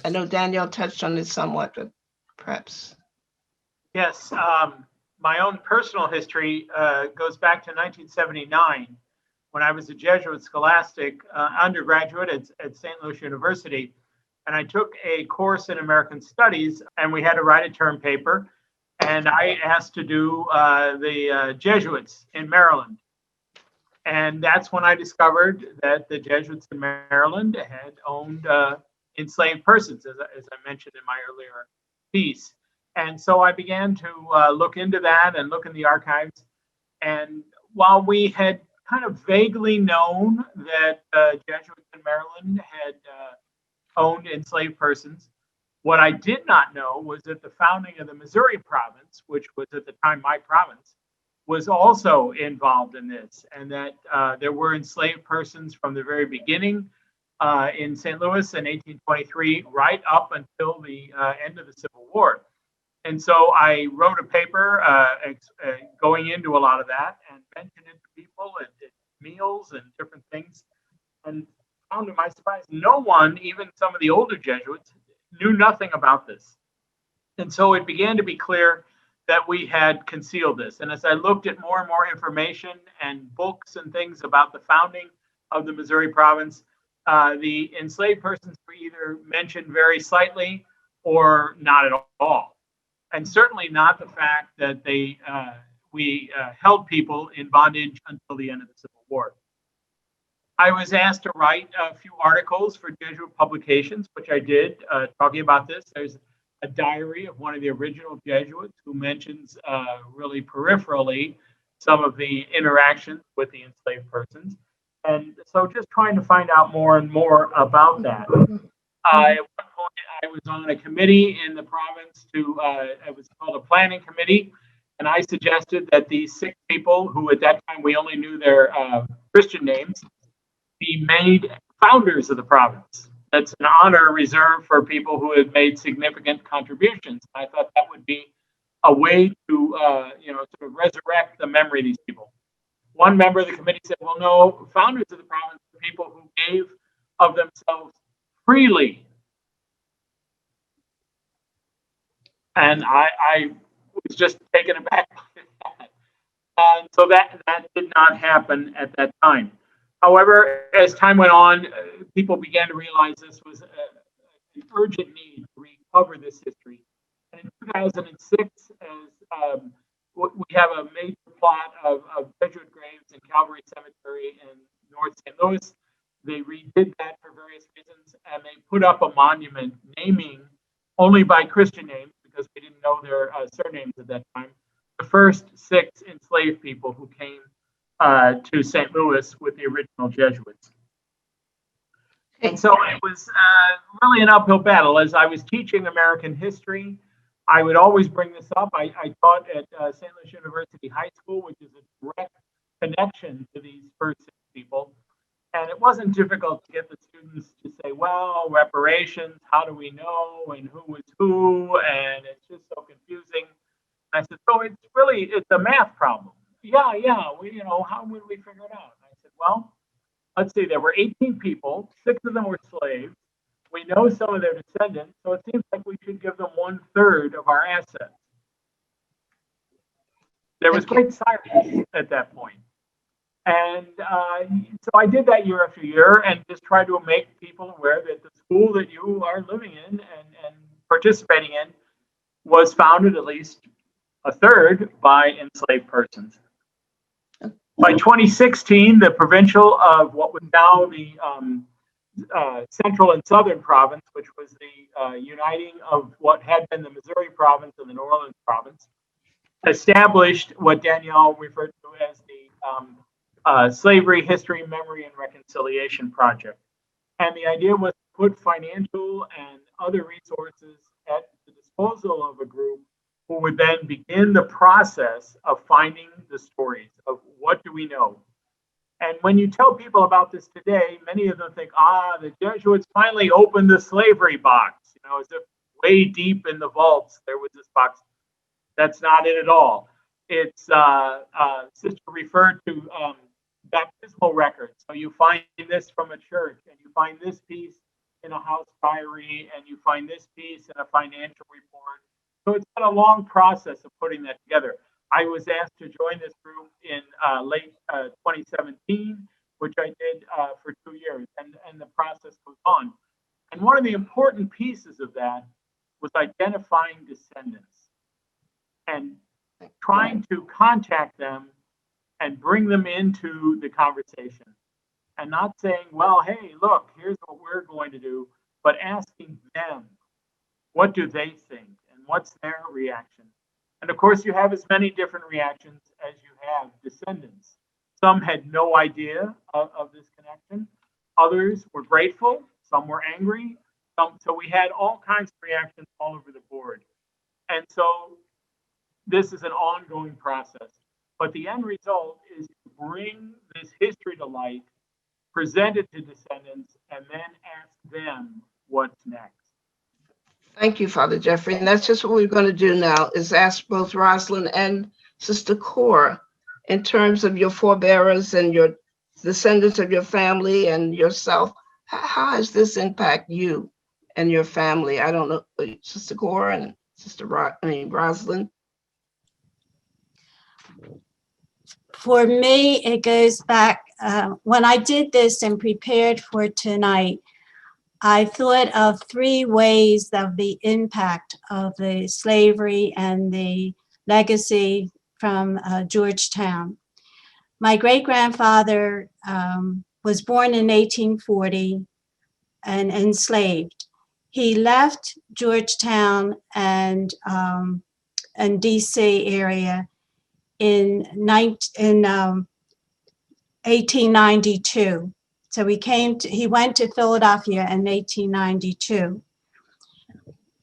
I know Danielle touched on it somewhat, but perhaps. Yes, my own personal history goes back to 1979. When I was a Jesuit scholastic undergraduate at St. Louis University, and I took a course in American Studies, and we had to write a term paper, and I asked to do the Jesuits in Maryland. And that's when I discovered that the Jesuits in Maryland had owned enslaved persons, as I mentioned in my earlier piece. And so I began to look into that and look in the archives. And while we had kind of vaguely known that Jesuits in Maryland had owned enslaved persons, what I did not know was that the founding of the Missouri province, which was at the time my province, was also involved in this, and that there were enslaved persons from the very beginning in St. Louis in 1823, right up until the end of the Civil War. And so I wrote a paper going into a lot of that and mentioned it to people at meals and different things. And found to my surprise, no one, even some of the older Jesuits, knew nothing about this. And so it began to be clear that we had concealed this. And as I looked at more and more information and books and things about the founding of the Missouri province, the enslaved persons were either mentioned very slightly or not at all. And certainly not the fact that we held people in bondage until the end of the Civil War. I was asked to write a few articles for Jesuit publications, which I did, talking about this. There's a diary of one of the original Jesuits who mentions really peripherally some of the interactions with the enslaved persons. And so just trying to find out more and more about that. At one point, I was on a committee in the province it was called a planning committee. And I suggested that these 6 people, who at that time we only knew their Christian names, be made founders of the province. That's an honor reserved for people who have made significant contributions. I thought that would be a way to, sort of resurrect the memory of these people. One member of the committee said, well, no, founders of the province are people who gave of themselves freely. And I was just taken aback by that. And so that did not happen at that time. However, as time went on, people began to realize this was an urgent need to recover this history. And in 2006, as we have a major plot of Jesuit graves in Calvary Cemetery in North St. Louis. They redid that for various reasons, and they put up a monument naming, only by Christian names, because we didn't know their surnames at that time, the first 6 enslaved people who came to St. Louis with the original Jesuits. And so it was really an uphill battle. As I was teaching American history, I would always bring this up. I taught at St. Louis University High School, which is a direct connection to these first 6 people. And it wasn't difficult to get the students to say, well, reparations, how do we know, and who was who, and it's just so confusing. And I said, so it's a math problem. Yeah, how would we figure it out? And I said, well, let's see, there were 18 people, 6 of them were slaves. We know some of their descendants, so it seems like we should give them 1/3 of our assets. There was great silence at that point. And so I did that year after year and just tried to make people aware that the school that you are living in and participating in was founded at least 1/3 by enslaved persons. By 2016, the provincial of what was now the Central and Southern province, which was the uniting of what had been the Missouri province and the New Orleans province, established what Danielle referred to as the Slavery History, Memory, and Reconciliation Project. And the idea was to put financial and other resources at the disposal of a group who would then begin the process of finding the stories of what do we know. And when you tell people about this today, many of them think, the Jesuits finally opened the slavery box, as if way deep in the vaults there was this box. That's not it at all. It's Sister referred to baptismal records. So you find this from a church, and you find this piece in a house diary, and you find this piece in a financial report. So it's been a long process of putting that together. I was asked to join this group in late 2017, which I did for 2 years, and the process goes on. And one of the important pieces of that was identifying descendants and trying to contact them and bring them into the conversation, and not saying, well, hey, look, here's what we're going to do, but asking them, what do they think and what's their reaction? And of course, you have as many different reactions as you have descendants. Some had no idea of this connection. Others were grateful. Some were angry. So we had all kinds of reactions all over the board. And so this is an ongoing process. But the end result is to bring this history to light, present it to descendants, and then ask them what's next. Thank you, Father Jeffrey. And that's just what we're going to do now, is ask both Roslyn and Sister Cora, in terms of your forebearers and your descendants of your family and yourself, how has this impacted you and your family? I don't know, Sister Cora and Roslyn. For me, it goes back, when I did this and prepared for tonight, I thought of 3 ways of the impact of the slavery and the legacy from Georgetown. My great-grandfather was born in 1840 and enslaved. He left Georgetown and DC area in 1892. So he went to Philadelphia in 1892.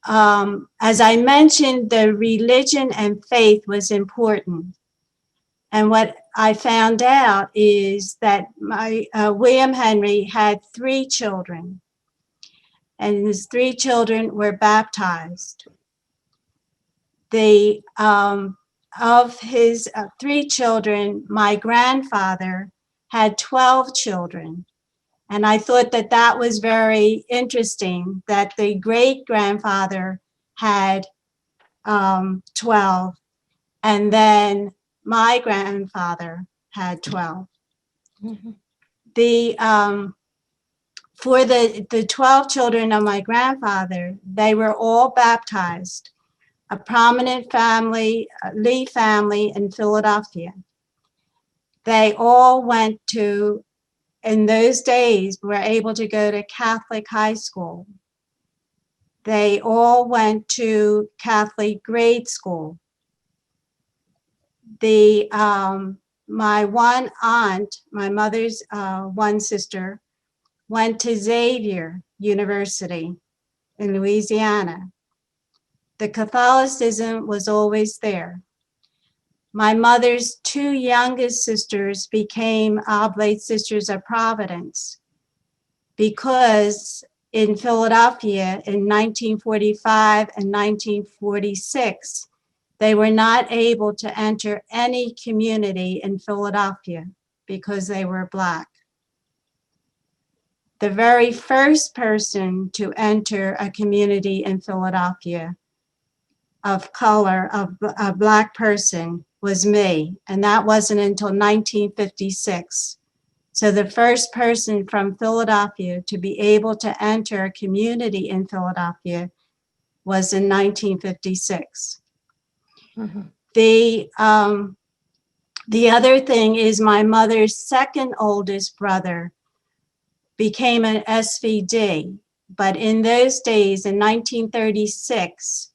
As I mentioned, the religion and faith was important. And what I found out is that my William Henry had 3 children, and his 3 children were baptized. Of his 3 children, my grandfather had 12 children. And I thought that that was very interesting, that the great-grandfather had 12, and then my grandfather had 12. Mm-hmm. For the 12 children of my grandfather, they were all baptized. A prominent family, Lee family in Philadelphia. They all went to, in those days, were able to go to Catholic high school. They all went to Catholic grade school. My one aunt, my mother's one sister, went to Xavier University in Louisiana. The Catholicism was always there. My mother's 2 youngest sisters became Oblate Sisters of Providence because in Philadelphia in 1945 and 1946, they were not able to enter any community in Philadelphia because they were Black. The very first person to enter a community in Philadelphia of color, a Black person, was me, and that wasn't until 1956. So the first person from Philadelphia to be able to enter a community in Philadelphia was in 1956. Mm-hmm. The other thing is my mother's second oldest brother became an SVD, but in those days, in 1936,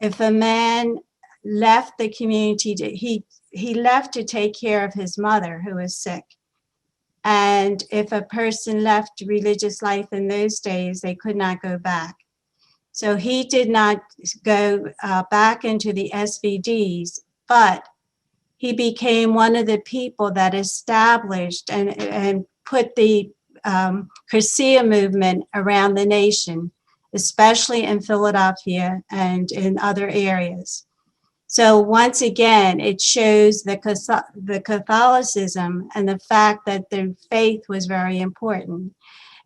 if a man left the community, he left to take care of his mother who was sick. And if a person left religious life in those days, they could not go back. So he did not go back into the SVDs, but he became one of the people that established and put the Cursillo movement around the nation, especially in Philadelphia and in other areas. So once again, it shows the Catholicism and the fact that the faith was very important.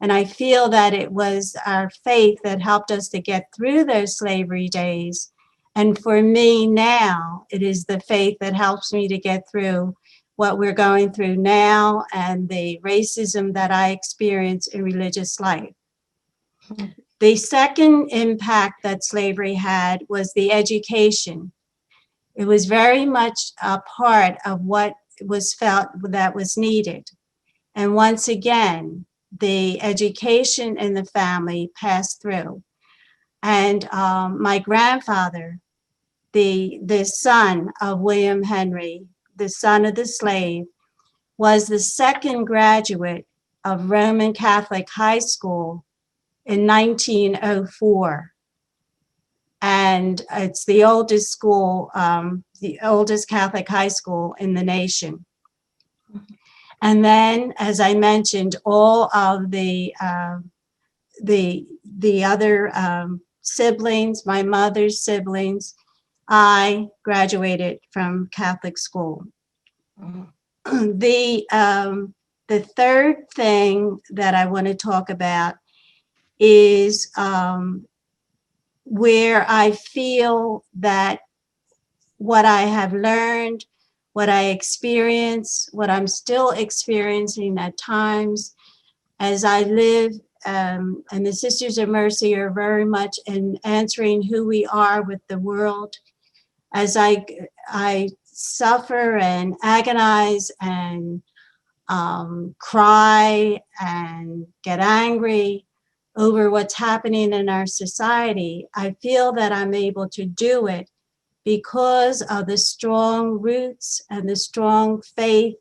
And I feel that it was our faith that helped us to get through those slavery days. And for me now, it is the faith that helps me to get through what we're going through now and the racism that I experience in religious life. The second impact that slavery had was the education. It was very much a part of what was felt that was needed. And once again, the education in the family passed through. And my grandfather, the son of William Henry, the son of the slave, was the second graduate of Roman Catholic High School in 1904. And it's the oldest school, the oldest Catholic high school in the nation. And then, as I mentioned, all of the other siblings, my mother's siblings, I graduated from Catholic school. The third thing that I want to talk about is where I feel that what I have learned, what I experience, what I'm still experiencing at times as I live, and the Sisters of Mercy are very much in answering who we are with the world. As I suffer and agonize and cry and get angry over what's happening in our society, I feel that I'm able to do it because of the strong roots and the strong faith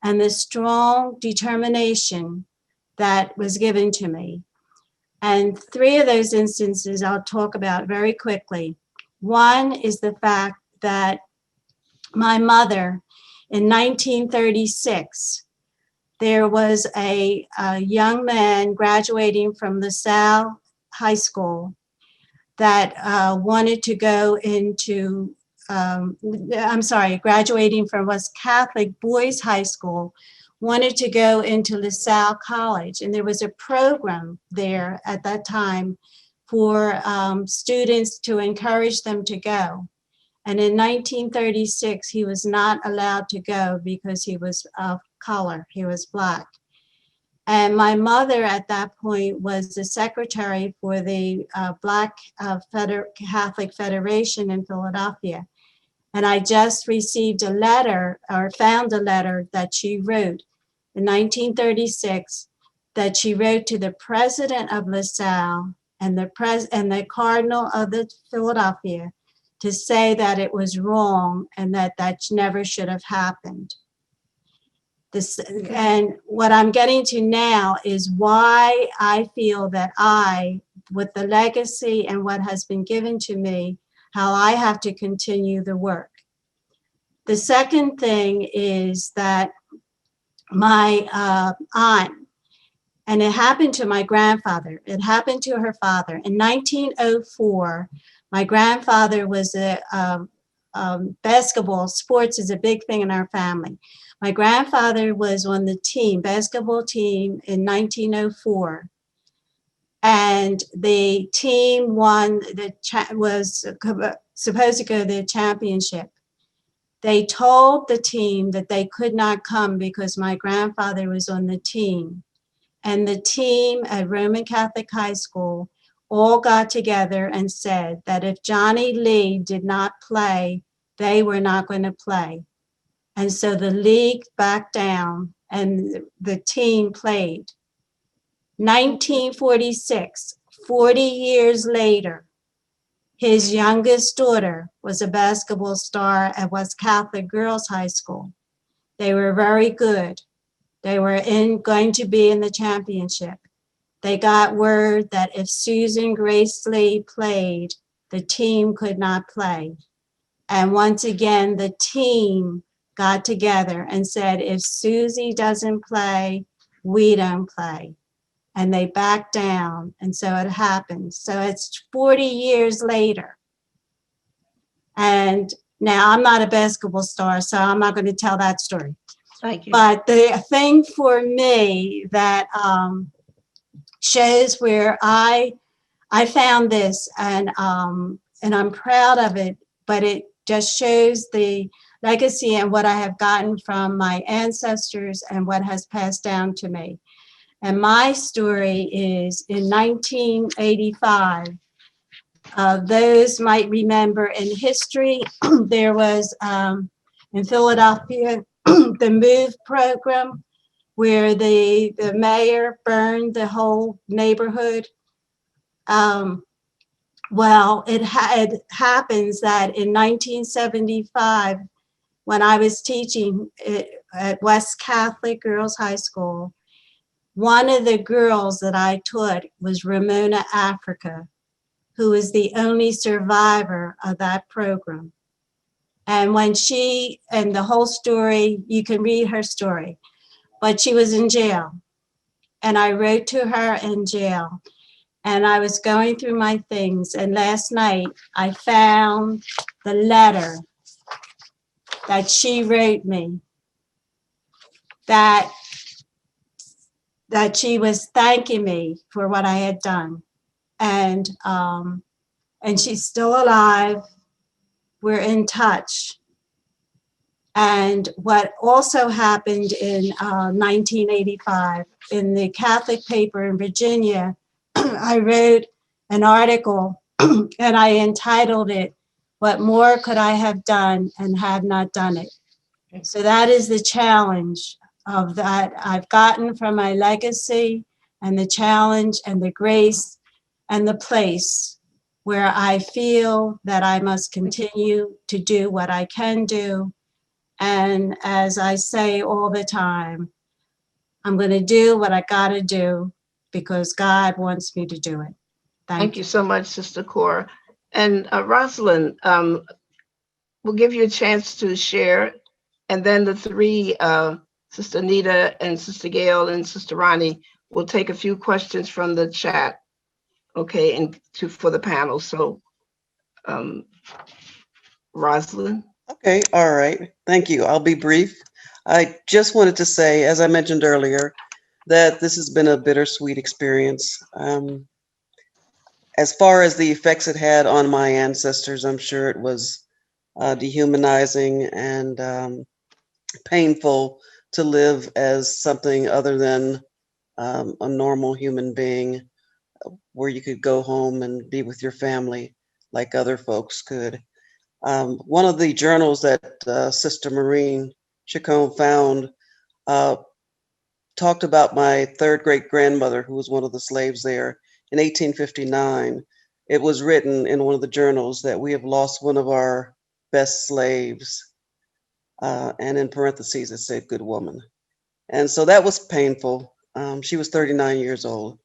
and the strong determination that was given to me. And three of those instances I'll talk about very quickly. One is the fact that my mother, in 1936, there was a young man graduating from LaSalle High School that wanted to go into, graduating from West Catholic Boys High School, wanted to go into LaSalle College. And there was a program there at that time for students to encourage them to go. And in 1936, he was not allowed to go because he was of color, he was Black. And my mother at that point was the secretary for the Black Catholic Federation in Philadelphia. And I just received a letter, or found a letter that she wrote in 1936, that she wrote to the president of LaSalle and the cardinal of the Philadelphia to say that it was wrong and that never should have happened. And what I'm getting to now is why I feel that I, with the legacy and what has been given to me, how I have to continue the work. The second thing is that my aunt, and it happened to my grandfather, it happened to her father. In 1904, my grandfather was basketball, sports is a big thing in our family. My grandfather was on the basketball team in 1904. And the team won, was supposed to go to the championship. They told the team that they could not come because my grandfather was on the team. And the team at Roman Catholic High School all got together and said that if Johnny Lee did not play, they were not going to play. And so the league backed down and the team played. 1946, 40 years later, his youngest daughter was a basketball star at West Catholic Girls High School. They were very good. They were going to be in the championship. They got word that if Susan Grace Lee played, the team could not play. And once again, the team got together and said, if Susie doesn't play, we don't play. And they backed down, and so it happened. So it's 40 years later. And now I'm not a basketball star, so I'm not going to tell that story. Thank you. But the thing for me that shows where I found this, and I'm proud of it, but it just shows the legacy and what I have gotten from my ancestors and what has passed down to me. And my story is in 1985. Those might remember in history, there was in Philadelphia, the MOVE program, where the mayor burned the whole neighborhood. Well, it happens that in 1975, when I was teaching at West Catholic Girls High School, one of the girls that I taught was Ramona Africa, who is the only survivor of that program. And when and the whole story, you can read her story, but she was in jail. And I wrote to her in jail. and I was going through my things, and last night I found the letter that she wrote me, that she was thanking me for what I had done. And she's still alive. We're in touch. And what also happened in 1985 in the Catholic paper in Virginia, I wrote an article and I entitled it, "What More Could I Have Done and Have Not Done It?" So that is the challenge of that I've gotten from my legacy, and the challenge and the grace and the place where I feel that I must continue to do what I can do. And as I say all the time, I'm going to do what I got to do because God wants me to do it. Thank you so much, Sister Cora. And Roslyn, we'll give you a chance to share. And then the three, Sister Nita and Sister Gail and Sister Ronnie, will take a few questions from the chat, okay, and for the panel. So, Roslyn. Okay, all right. Thank you. I'll be brief. I just wanted to say, as I mentioned earlier, that this has been a bittersweet experience. As far as the effects it had on my ancestors, I'm sure it was dehumanizing and painful to live as something other than a normal human being, where you could go home and be with your family like other folks could. One of the journals that Sister Maureen Chacon found talked about my third great grandmother, who was one of the slaves there in 1859. It was written in one of the journals that we have lost one of our best slaves. And in parentheses, it said good woman. And so that was painful. She was 39 years old.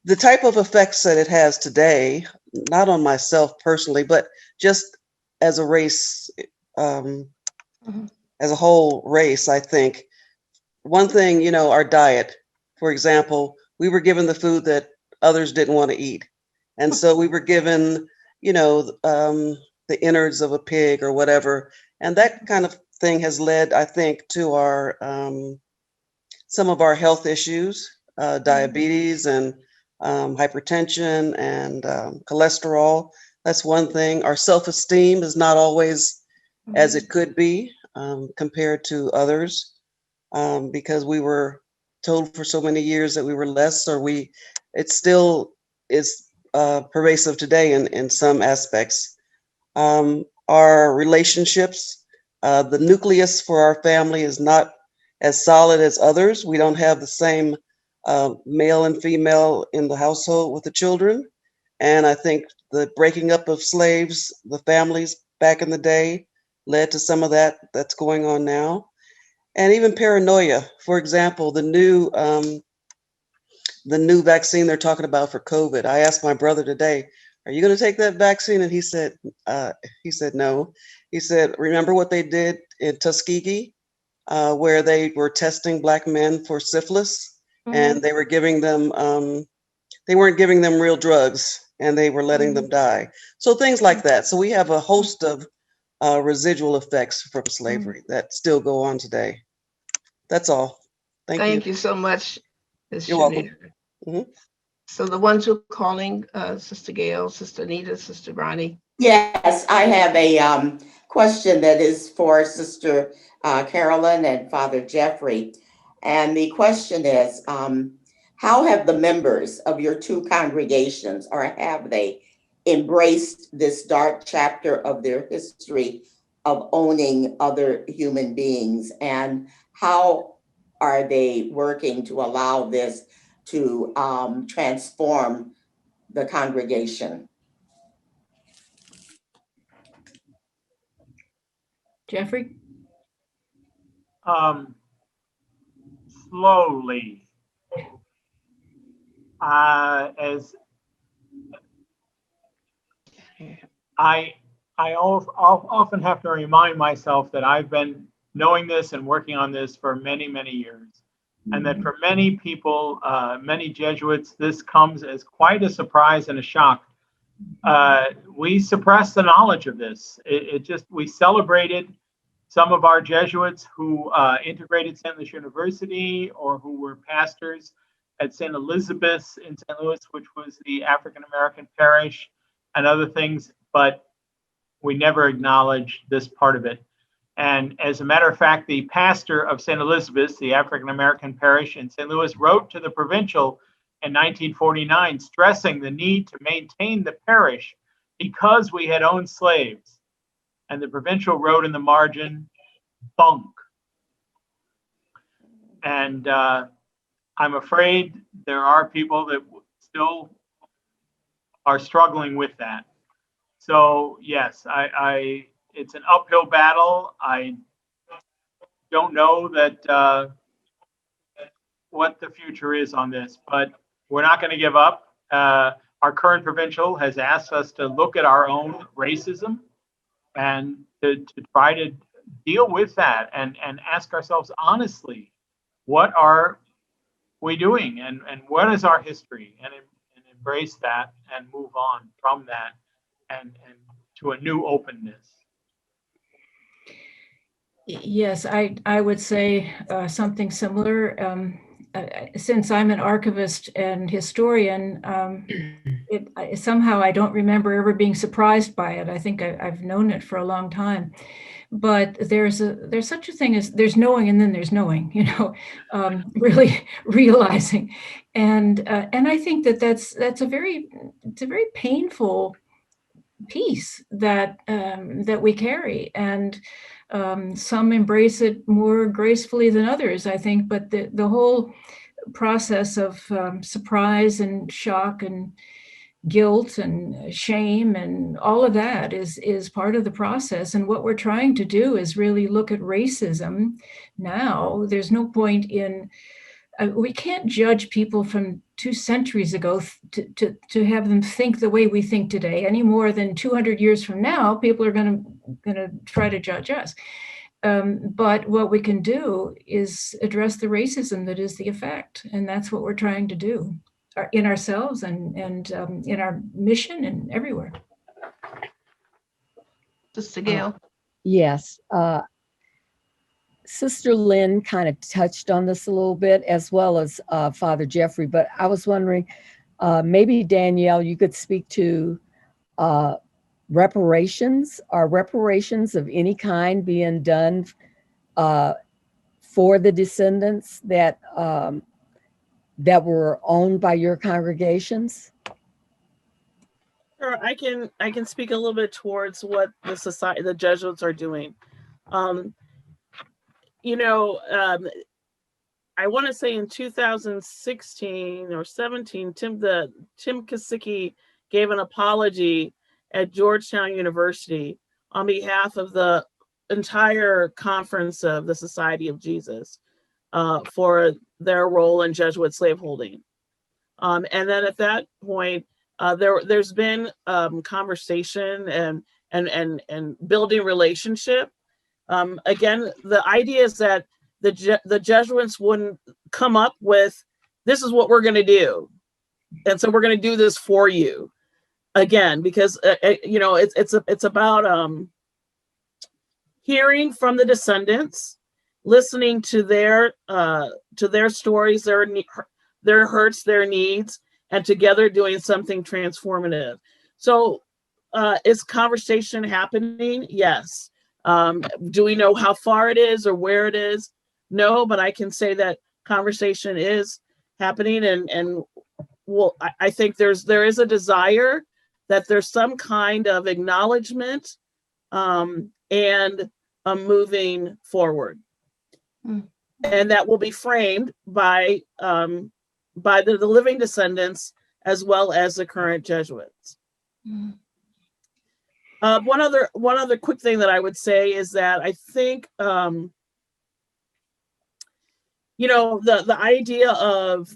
The type of effects that it has today, not on myself personally, but just as a race, as a whole race, I think. One thing, you know, our diet, for example, we were given the food that others didn't want to eat. And so we were given, you know, the innards of a pig or whatever. And that kind of thing has led, I think, to our some of our health issues, diabetes and hypertension and cholesterol. That's one thing. Our self-esteem is not always as it could be compared to others, because we were told for so many years that we were less, or it still is pervasive today in some aspects. Our relationships, the nucleus for our family is not as solid as others. We don't have the same male and female in the household with the children. And I think the breaking up of slaves, the families back in the day, led to some of that that's going on now. And even paranoia. For example, the new vaccine they're talking about for COVID. I asked my brother today, "Are you going to take that vaccine?" And he said no. He said, "Remember what they did in Tuskegee, where they were testing Black men for syphilis, and they were giving them they weren't giving them real drugs, and they were letting them die." So things like that. So we have a host of residual effects from slavery that still go on today. That's all. Thank you so much, Ms. You're welcome. Chenier. So the ones who are calling, Sister Gail, Sister Anita, Sister Ronnie. Yes, I have a question that is for Sister Carolyn and Father Jeffrey. And the question is, how have the members of your two congregations, or have they, embraced this dark chapter of their history of owning other human beings? And how are they working to allow this to transform the congregation? Jeffrey? Slowly. As I often have to remind myself that I've been knowing this and working on this for many, many years. and that for many people, many Jesuits, this comes as quite a surprise and a shock. We suppress the knowledge of this. We celebrated some of our Jesuits who integrated St. Louis University or who were pastors at St. Elizabeth's in St. Louis, which was the African-American parish, and other things, but we never acknowledged this part of it. And as a matter of fact, the pastor of St. Elizabeth's, the African-American parish in St. Louis, wrote to the provincial in 1949, stressing the need to maintain the parish because we had owned slaves. And the provincial wrote in the margin, bunk. And I'm afraid there are people that still are struggling with that. So yes, it's an uphill battle. I don't know that what the future is on this, but we're not going to give up. Our current provincial has asked us to look at our own racism and to try to deal with that and ask ourselves honestly, what are we doing and what is our history, and embrace that and move on from that and to a new openness. Yes, I would say something similar. Since I'm an archivist and historian, somehow I don't remember ever being surprised by it. I think I've known it for a long time. But there's such a thing as there's knowing and then there's knowing, really realizing, and I think that's a very painful piece that we carry, and some embrace it more gracefully than others, I think. But the whole process of surprise and shock and guilt and shame and all of that is part of the process. And what we're trying to do is really look at racism now. There's no point in, we can't judge people from 2 centuries ago to have them think the way we think today, any more than 200 years from now, people are going to try to judge us. But what we can do is address the racism that is the effect. And that's what we're trying to do in ourselves and in our mission and everywhere. Sister Gail. Yes. Sister Lynn kind of touched on this a little bit, as well as Father Jeffrey, but I was wondering, maybe Danielle, you could speak to reparations. Are reparations of any kind being done for the descendants that were owned by your congregations? Sure, I can speak a little bit towards what the Jesuits are doing. I want to say in 2016 or 17, Tim Kosicki gave an apology at Georgetown University on behalf of the entire conference of the Society of Jesus for their role in Jesuit slaveholding. And then at that point, there's been conversation and building relationship. Again, the idea is that the Jesuits wouldn't come up with, this is what we're going to do, and so we're going to do this for you. Again, because it's about hearing from the descendants, listening to their stories, their hurts, their needs, and together doing something transformative. So, is conversation happening? Yes. Do we know how far it is or where it is? No, but I can say that conversation is happening, and well, I think there is a desire that there's some kind of acknowledgement and a moving forward, and that will be framed by the living descendants as well as the current Jesuits. One other quick thing that I would say is that I think the idea of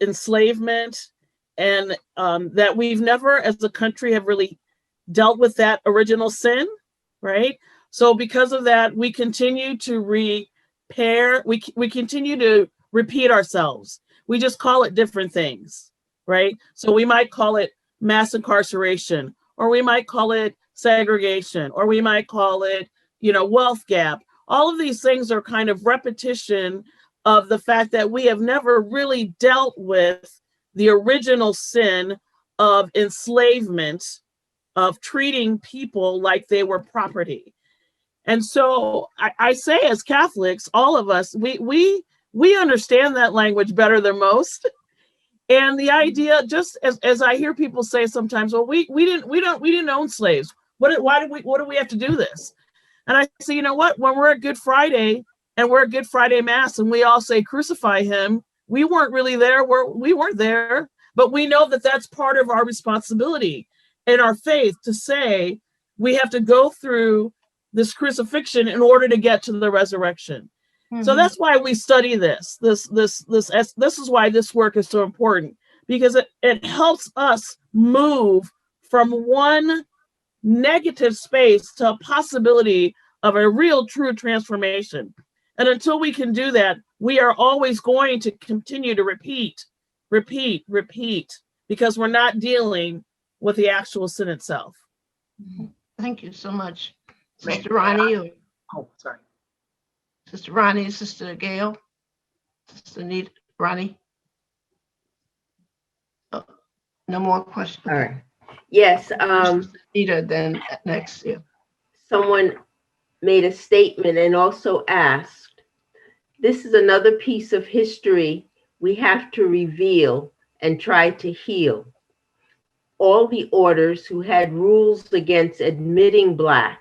enslavement and that we've never as a country have really dealt with that original sin, right? So because of that, we continue to we continue to repeat ourselves. We just call it different things, right? So we might call it mass incarceration, or we might call it segregation, or we might call it, wealth gap. All of these things are kind of repetition of the fact that we have never really dealt with the original sin of enslavement, of treating people like they were property. And so I say, as Catholics, all of us, we understand that language better than most. And the idea, just as I hear people say sometimes, well, we didn't own slaves. What do we have to do this? And I say, you know what? When we're at Good Friday and we're at Good Friday Mass and we all say crucify him, we weren't really there. We weren't there, but we know that that's part of our responsibility in our faith to say we have to go through this crucifixion in order to get to the resurrection. Mm-hmm. So that's why we study this. This is why this work is so important, because it helps us move from one negative space to a possibility of a real true transformation. And until we can do that, we are always going to continue to repeat, because we're not dealing with the actual sin itself. Thank you so much. Sister Ronnie? Sorry. Sister Ronnie, Sister Gail, Sister Nita, Ronnie? Oh, no more questions. All right. Yes. Nita, then next. Yeah. Someone made a statement and also asked, this is another piece of history we have to reveal and try to heal. All the orders who had rules against admitting Blacks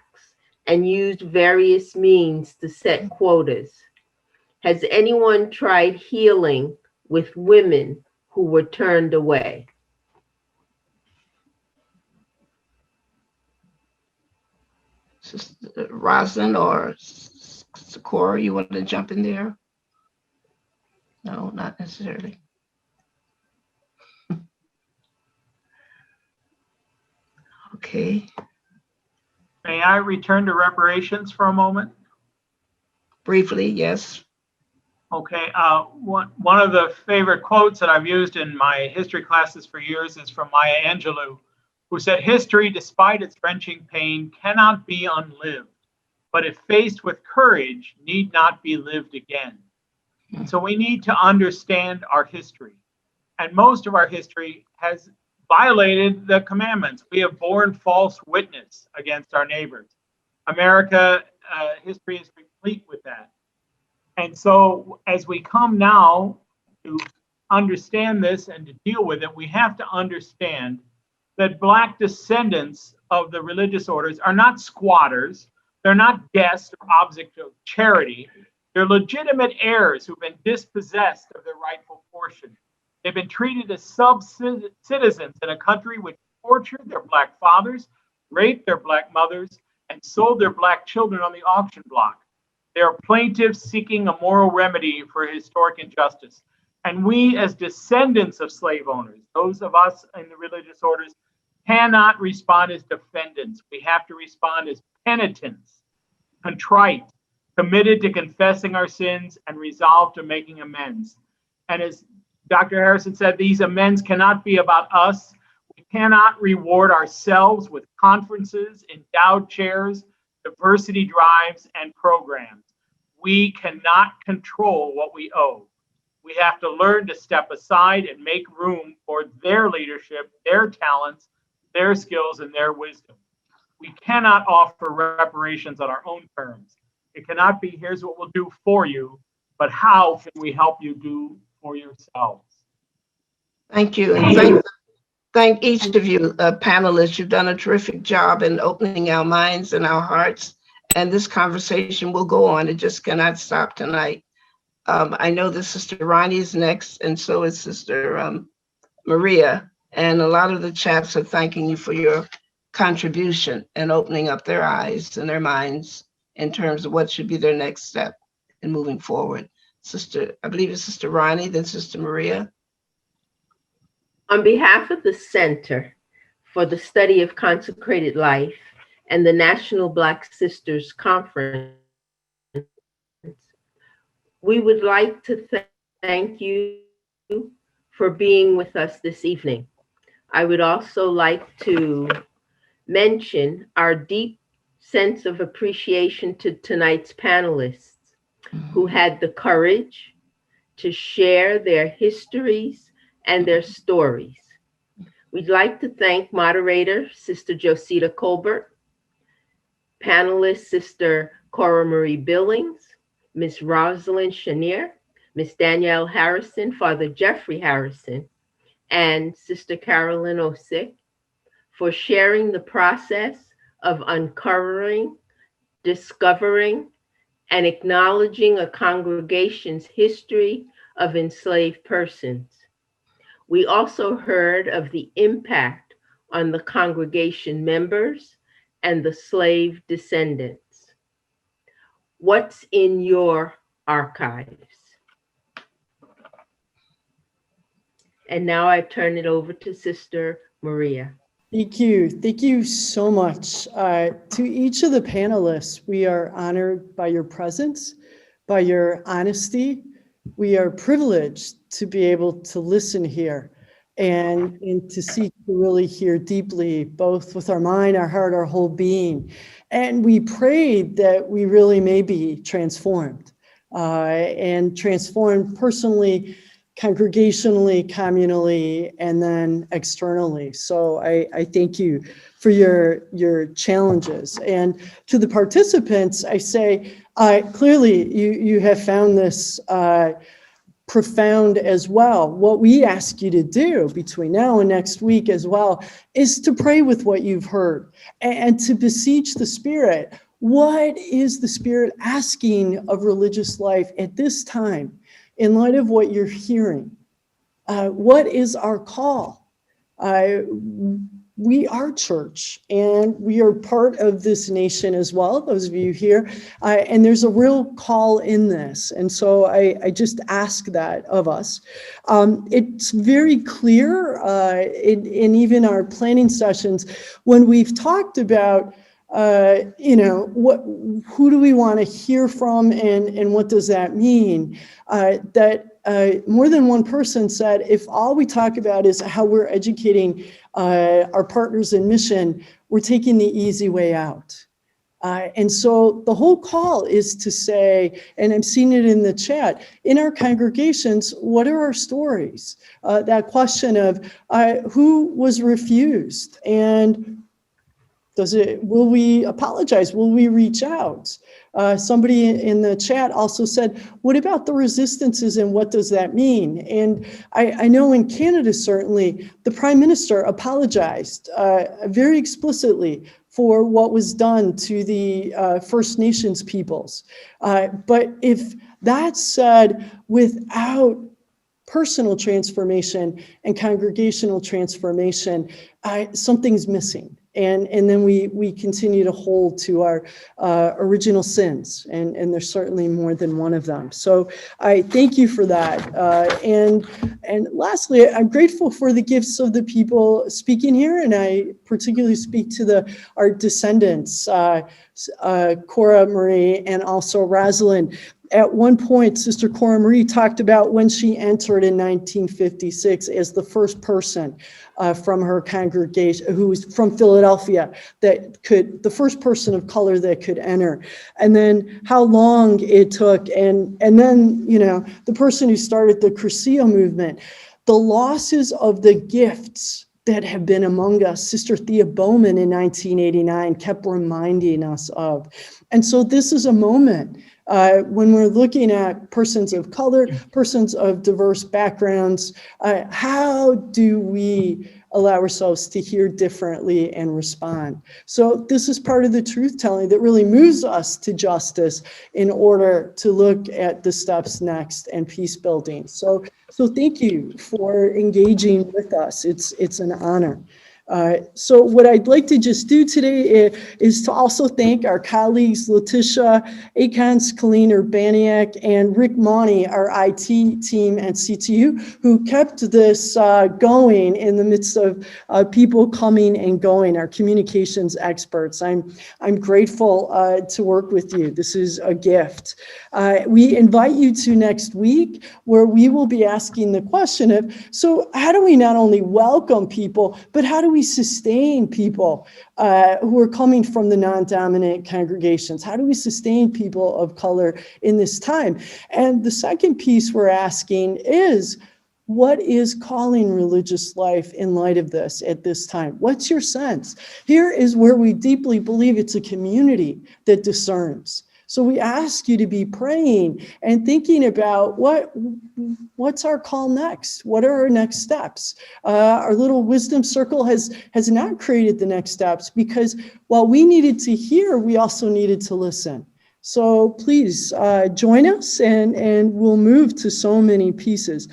and used various means to set quotas. Has anyone tried healing with women who were turned away? Sister Roslyn or Cora, you want to jump in there? No, not necessarily. Okay. May I return to reparations for a moment? Briefly, yes. Okay. One of the favorite quotes that I've used in my history classes for years is from Maya Angelou, who said, history, despite its wrenching pain, cannot be unlived, but if faced with courage, need not be lived again. And so we need to understand our history. And most of our history has violated the commandments. We have borne false witness against our neighbors. America, history is complete with that. And so as we come now to understand this and to deal with it, we have to understand that Black descendants of the religious orders are not squatters. They're not guests or objects of charity. They're legitimate heirs who've been dispossessed of their rightful portion. They've been treated as sub-citizens in a country which tortured their Black fathers, raped their Black mothers, and sold their Black children on the auction block. They are plaintiffs seeking a moral remedy for historic injustice. And we, as descendants of slave owners, those of us in the religious orders, cannot respond as defendants. We have to respond as penitents, contrite, committed to confessing our sins, and resolved to making amends. And as Dr. Harrison said, these amends cannot be about us. We cannot reward ourselves with conferences, endowed chairs, diversity drives, and programs. We cannot control what we owe. We have to learn to step aside and make room for their leadership, their talents, their skills, and their wisdom. We cannot offer reparations on our own terms. It cannot be, here's what we'll do for you, but how can we help you do for yourselves? Thank you. And thank each of you panelists. You've done a terrific job in opening our minds and our hearts. And this conversation will go on. It just cannot stop tonight. I know that Sister Ronnie is next, and so is Sister Maria. And a lot of the chaps are thanking you for your contribution and opening up their eyes and their minds in terms of what should be their next step in moving forward. I believe it's Sister Ronnie, then Sister Maria. On behalf of the Center for the Study of Consecrated Life and the National Black Sisters Conference, We would like to thank you for being with us this evening. I would also like to mention our deep sense of appreciation to tonight's panelists who had the courage to share their histories and their stories. We'd like to thank moderator, Sister Josita Colbert, panelist, Sister Cora Marie Billings, Ms. Roslyn Chenier, Ms. Danielle Harrison, Father Jeffrey Harrison, and Sister Carolyn Osiek for sharing the process of uncovering, discovering, and acknowledging a congregation's history of enslaved persons. We also heard of the impact on the congregation members and the slave descendants. What's in your archives? And now I turn it over to Sister Maria. Thank you. Thank you so much. To each of the panelists, we are honored by your presence, by your honesty. We are privileged to be able to listen here and to seek to really hear deeply, both with our mind, our heart, our whole being. And we pray that we really may be transformed and transformed personally, congregationally, communally, and then externally. So I thank you for your challenges. And to the participants, I say, clearly you have found this profound as well. What we ask you to do between now and next week as well is to pray with what you've heard and to beseech the Spirit. What is the Spirit asking of religious life at this time? In light of what you're hearing, what is our call? We are church, and we are part of this nation as well, those of you here, and there's a real call in this. And so I just ask that of us. It's very clear in even our planning sessions when we've talked about who do we want to hear from and what does that mean? That more than one person said, if all we talk about is how we're educating our partners in mission, we're taking the easy way out. And so the whole call is to say, and I'm seeing it in the chat, in our congregations, what are our stories? That question of who was refused, and will we apologize? Will we reach out? Somebody in the chat also said, what about the resistances and what does that mean? And I know in Canada, certainly, the Prime Minister apologized very explicitly for what was done to the First Nations peoples. But if that's said without personal transformation and congregational transformation, something's missing. And then we continue to hold to our original sins, and there's certainly more than one of them. So I thank you for that. And lastly, I'm grateful for the gifts of the people speaking here, and I particularly speak to our descendants, Cora Marie and also Roslyn. At one point, Sister Cora Marie talked about when she entered in 1956 as the first person from her congregation, who was from Philadelphia, the first person of color that could enter. And then how long it took, and then, the person who started the Crucio movement, the losses of the gifts that have been among us, Sister Thea Bowman in 1989 kept reminding us of. And so this is a moment when we're looking at persons of color, persons of diverse backgrounds, how do we allow ourselves to hear differently and respond? So this is part of the truth telling that really moves us to justice in order to look at the steps next and peace building. So thank you for engaging with us. It's an honor. So what I'd like to just do today is to also thank our colleagues, Letitia Akons, Colleen Urbaniak, and Rick Monty, our IT team at CTU, who kept this going in the midst of people coming and going, our communications experts. I'm grateful to work with you. This is a gift. We invite you to next week, where we will be asking the question of, so how do we not only welcome people, but how do we sustain people who are coming from the non-dominant congregations? How do we sustain people of color in this time? And the second piece we're asking is, what is calling religious life in light of this at this time? What's your sense? Here is where we deeply believe it's a community that discerns. So we ask you to be praying and thinking about what's our call next? What are our next steps? Our little wisdom circle has not created the next steps, because while we needed to hear, we also needed to listen. So please join us, and we'll move to so many pieces.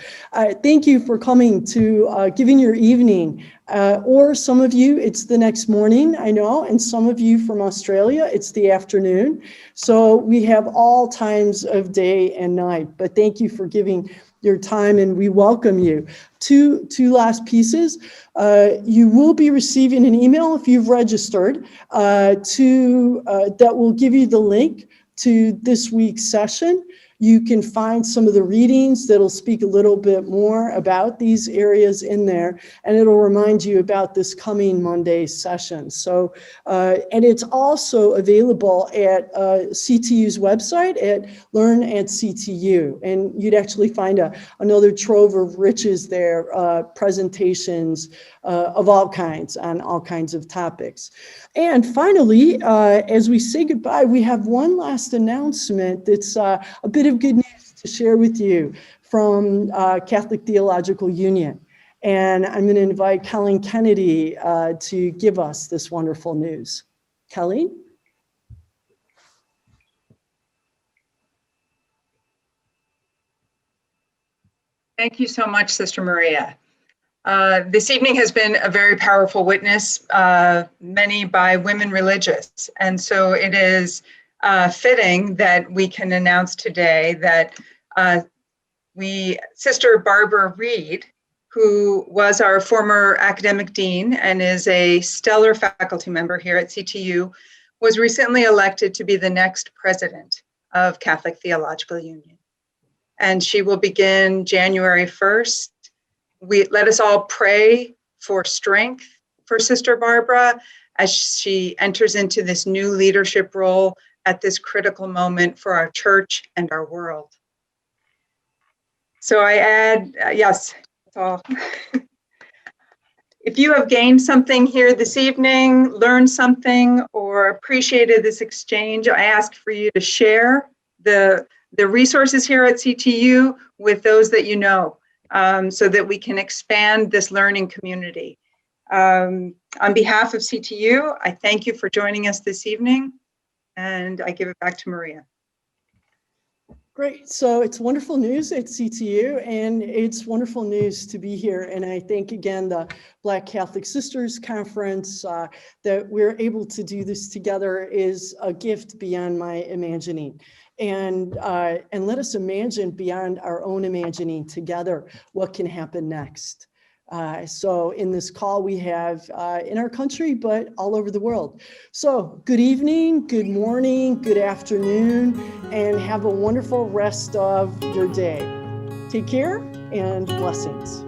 Thank you for coming to giving your evening, or some of you, it's the next morning, I know, and some of you from Australia, it's the afternoon. So we have all times of day and night, but thank you for giving your time, and we welcome you. Two last pieces. You will be receiving an email if you've registered that will give you the link to this week's session. You can find some of the readings that'll speak a little bit more about these areas in there, and it'll remind you about this coming Monday's session. So, and it's also available at CTU's website at Learn at CTU, and you'd actually find another trove of riches there, presentations of all kinds on all kinds of topics. And finally, as we say goodbye, we have one last announcement that's a bit of good news to share with you from Catholic Theological Union. And I'm going to invite Colleen Kennedy to give us this wonderful news. Colleen? Thank you so much, Sister Maria. This evening has been a very powerful witness, many by women religious. And so it is fitting that we can announce today that Sister Barbara Reed, who was our former academic dean and is a stellar faculty member here at CTU, was recently elected to be the next president of Catholic Theological Union. And she will begin January 1st. Let us all pray for strength for Sister Barbara as she enters into this new leadership role at this critical moment for our church and our world. So I add, yes, that's all. If you have gained something here this evening, learned something, or appreciated this exchange, I ask for you to share the resources here at CTU with those that you know, so that we can expand this learning community. On behalf of CTU, I thank you for joining us this evening, and I give it back to Maria. Great. So it's wonderful news at CTU, and it's wonderful news to be here. And I thank again the Black Catholic Sisters Conference that we're able to do this together is a gift beyond my imagining. And let us imagine beyond our own imagining together what can happen next. So in this call we have in our country, but all over the world. So good evening, good morning, good afternoon, and have a wonderful rest of your day. Take care and blessings.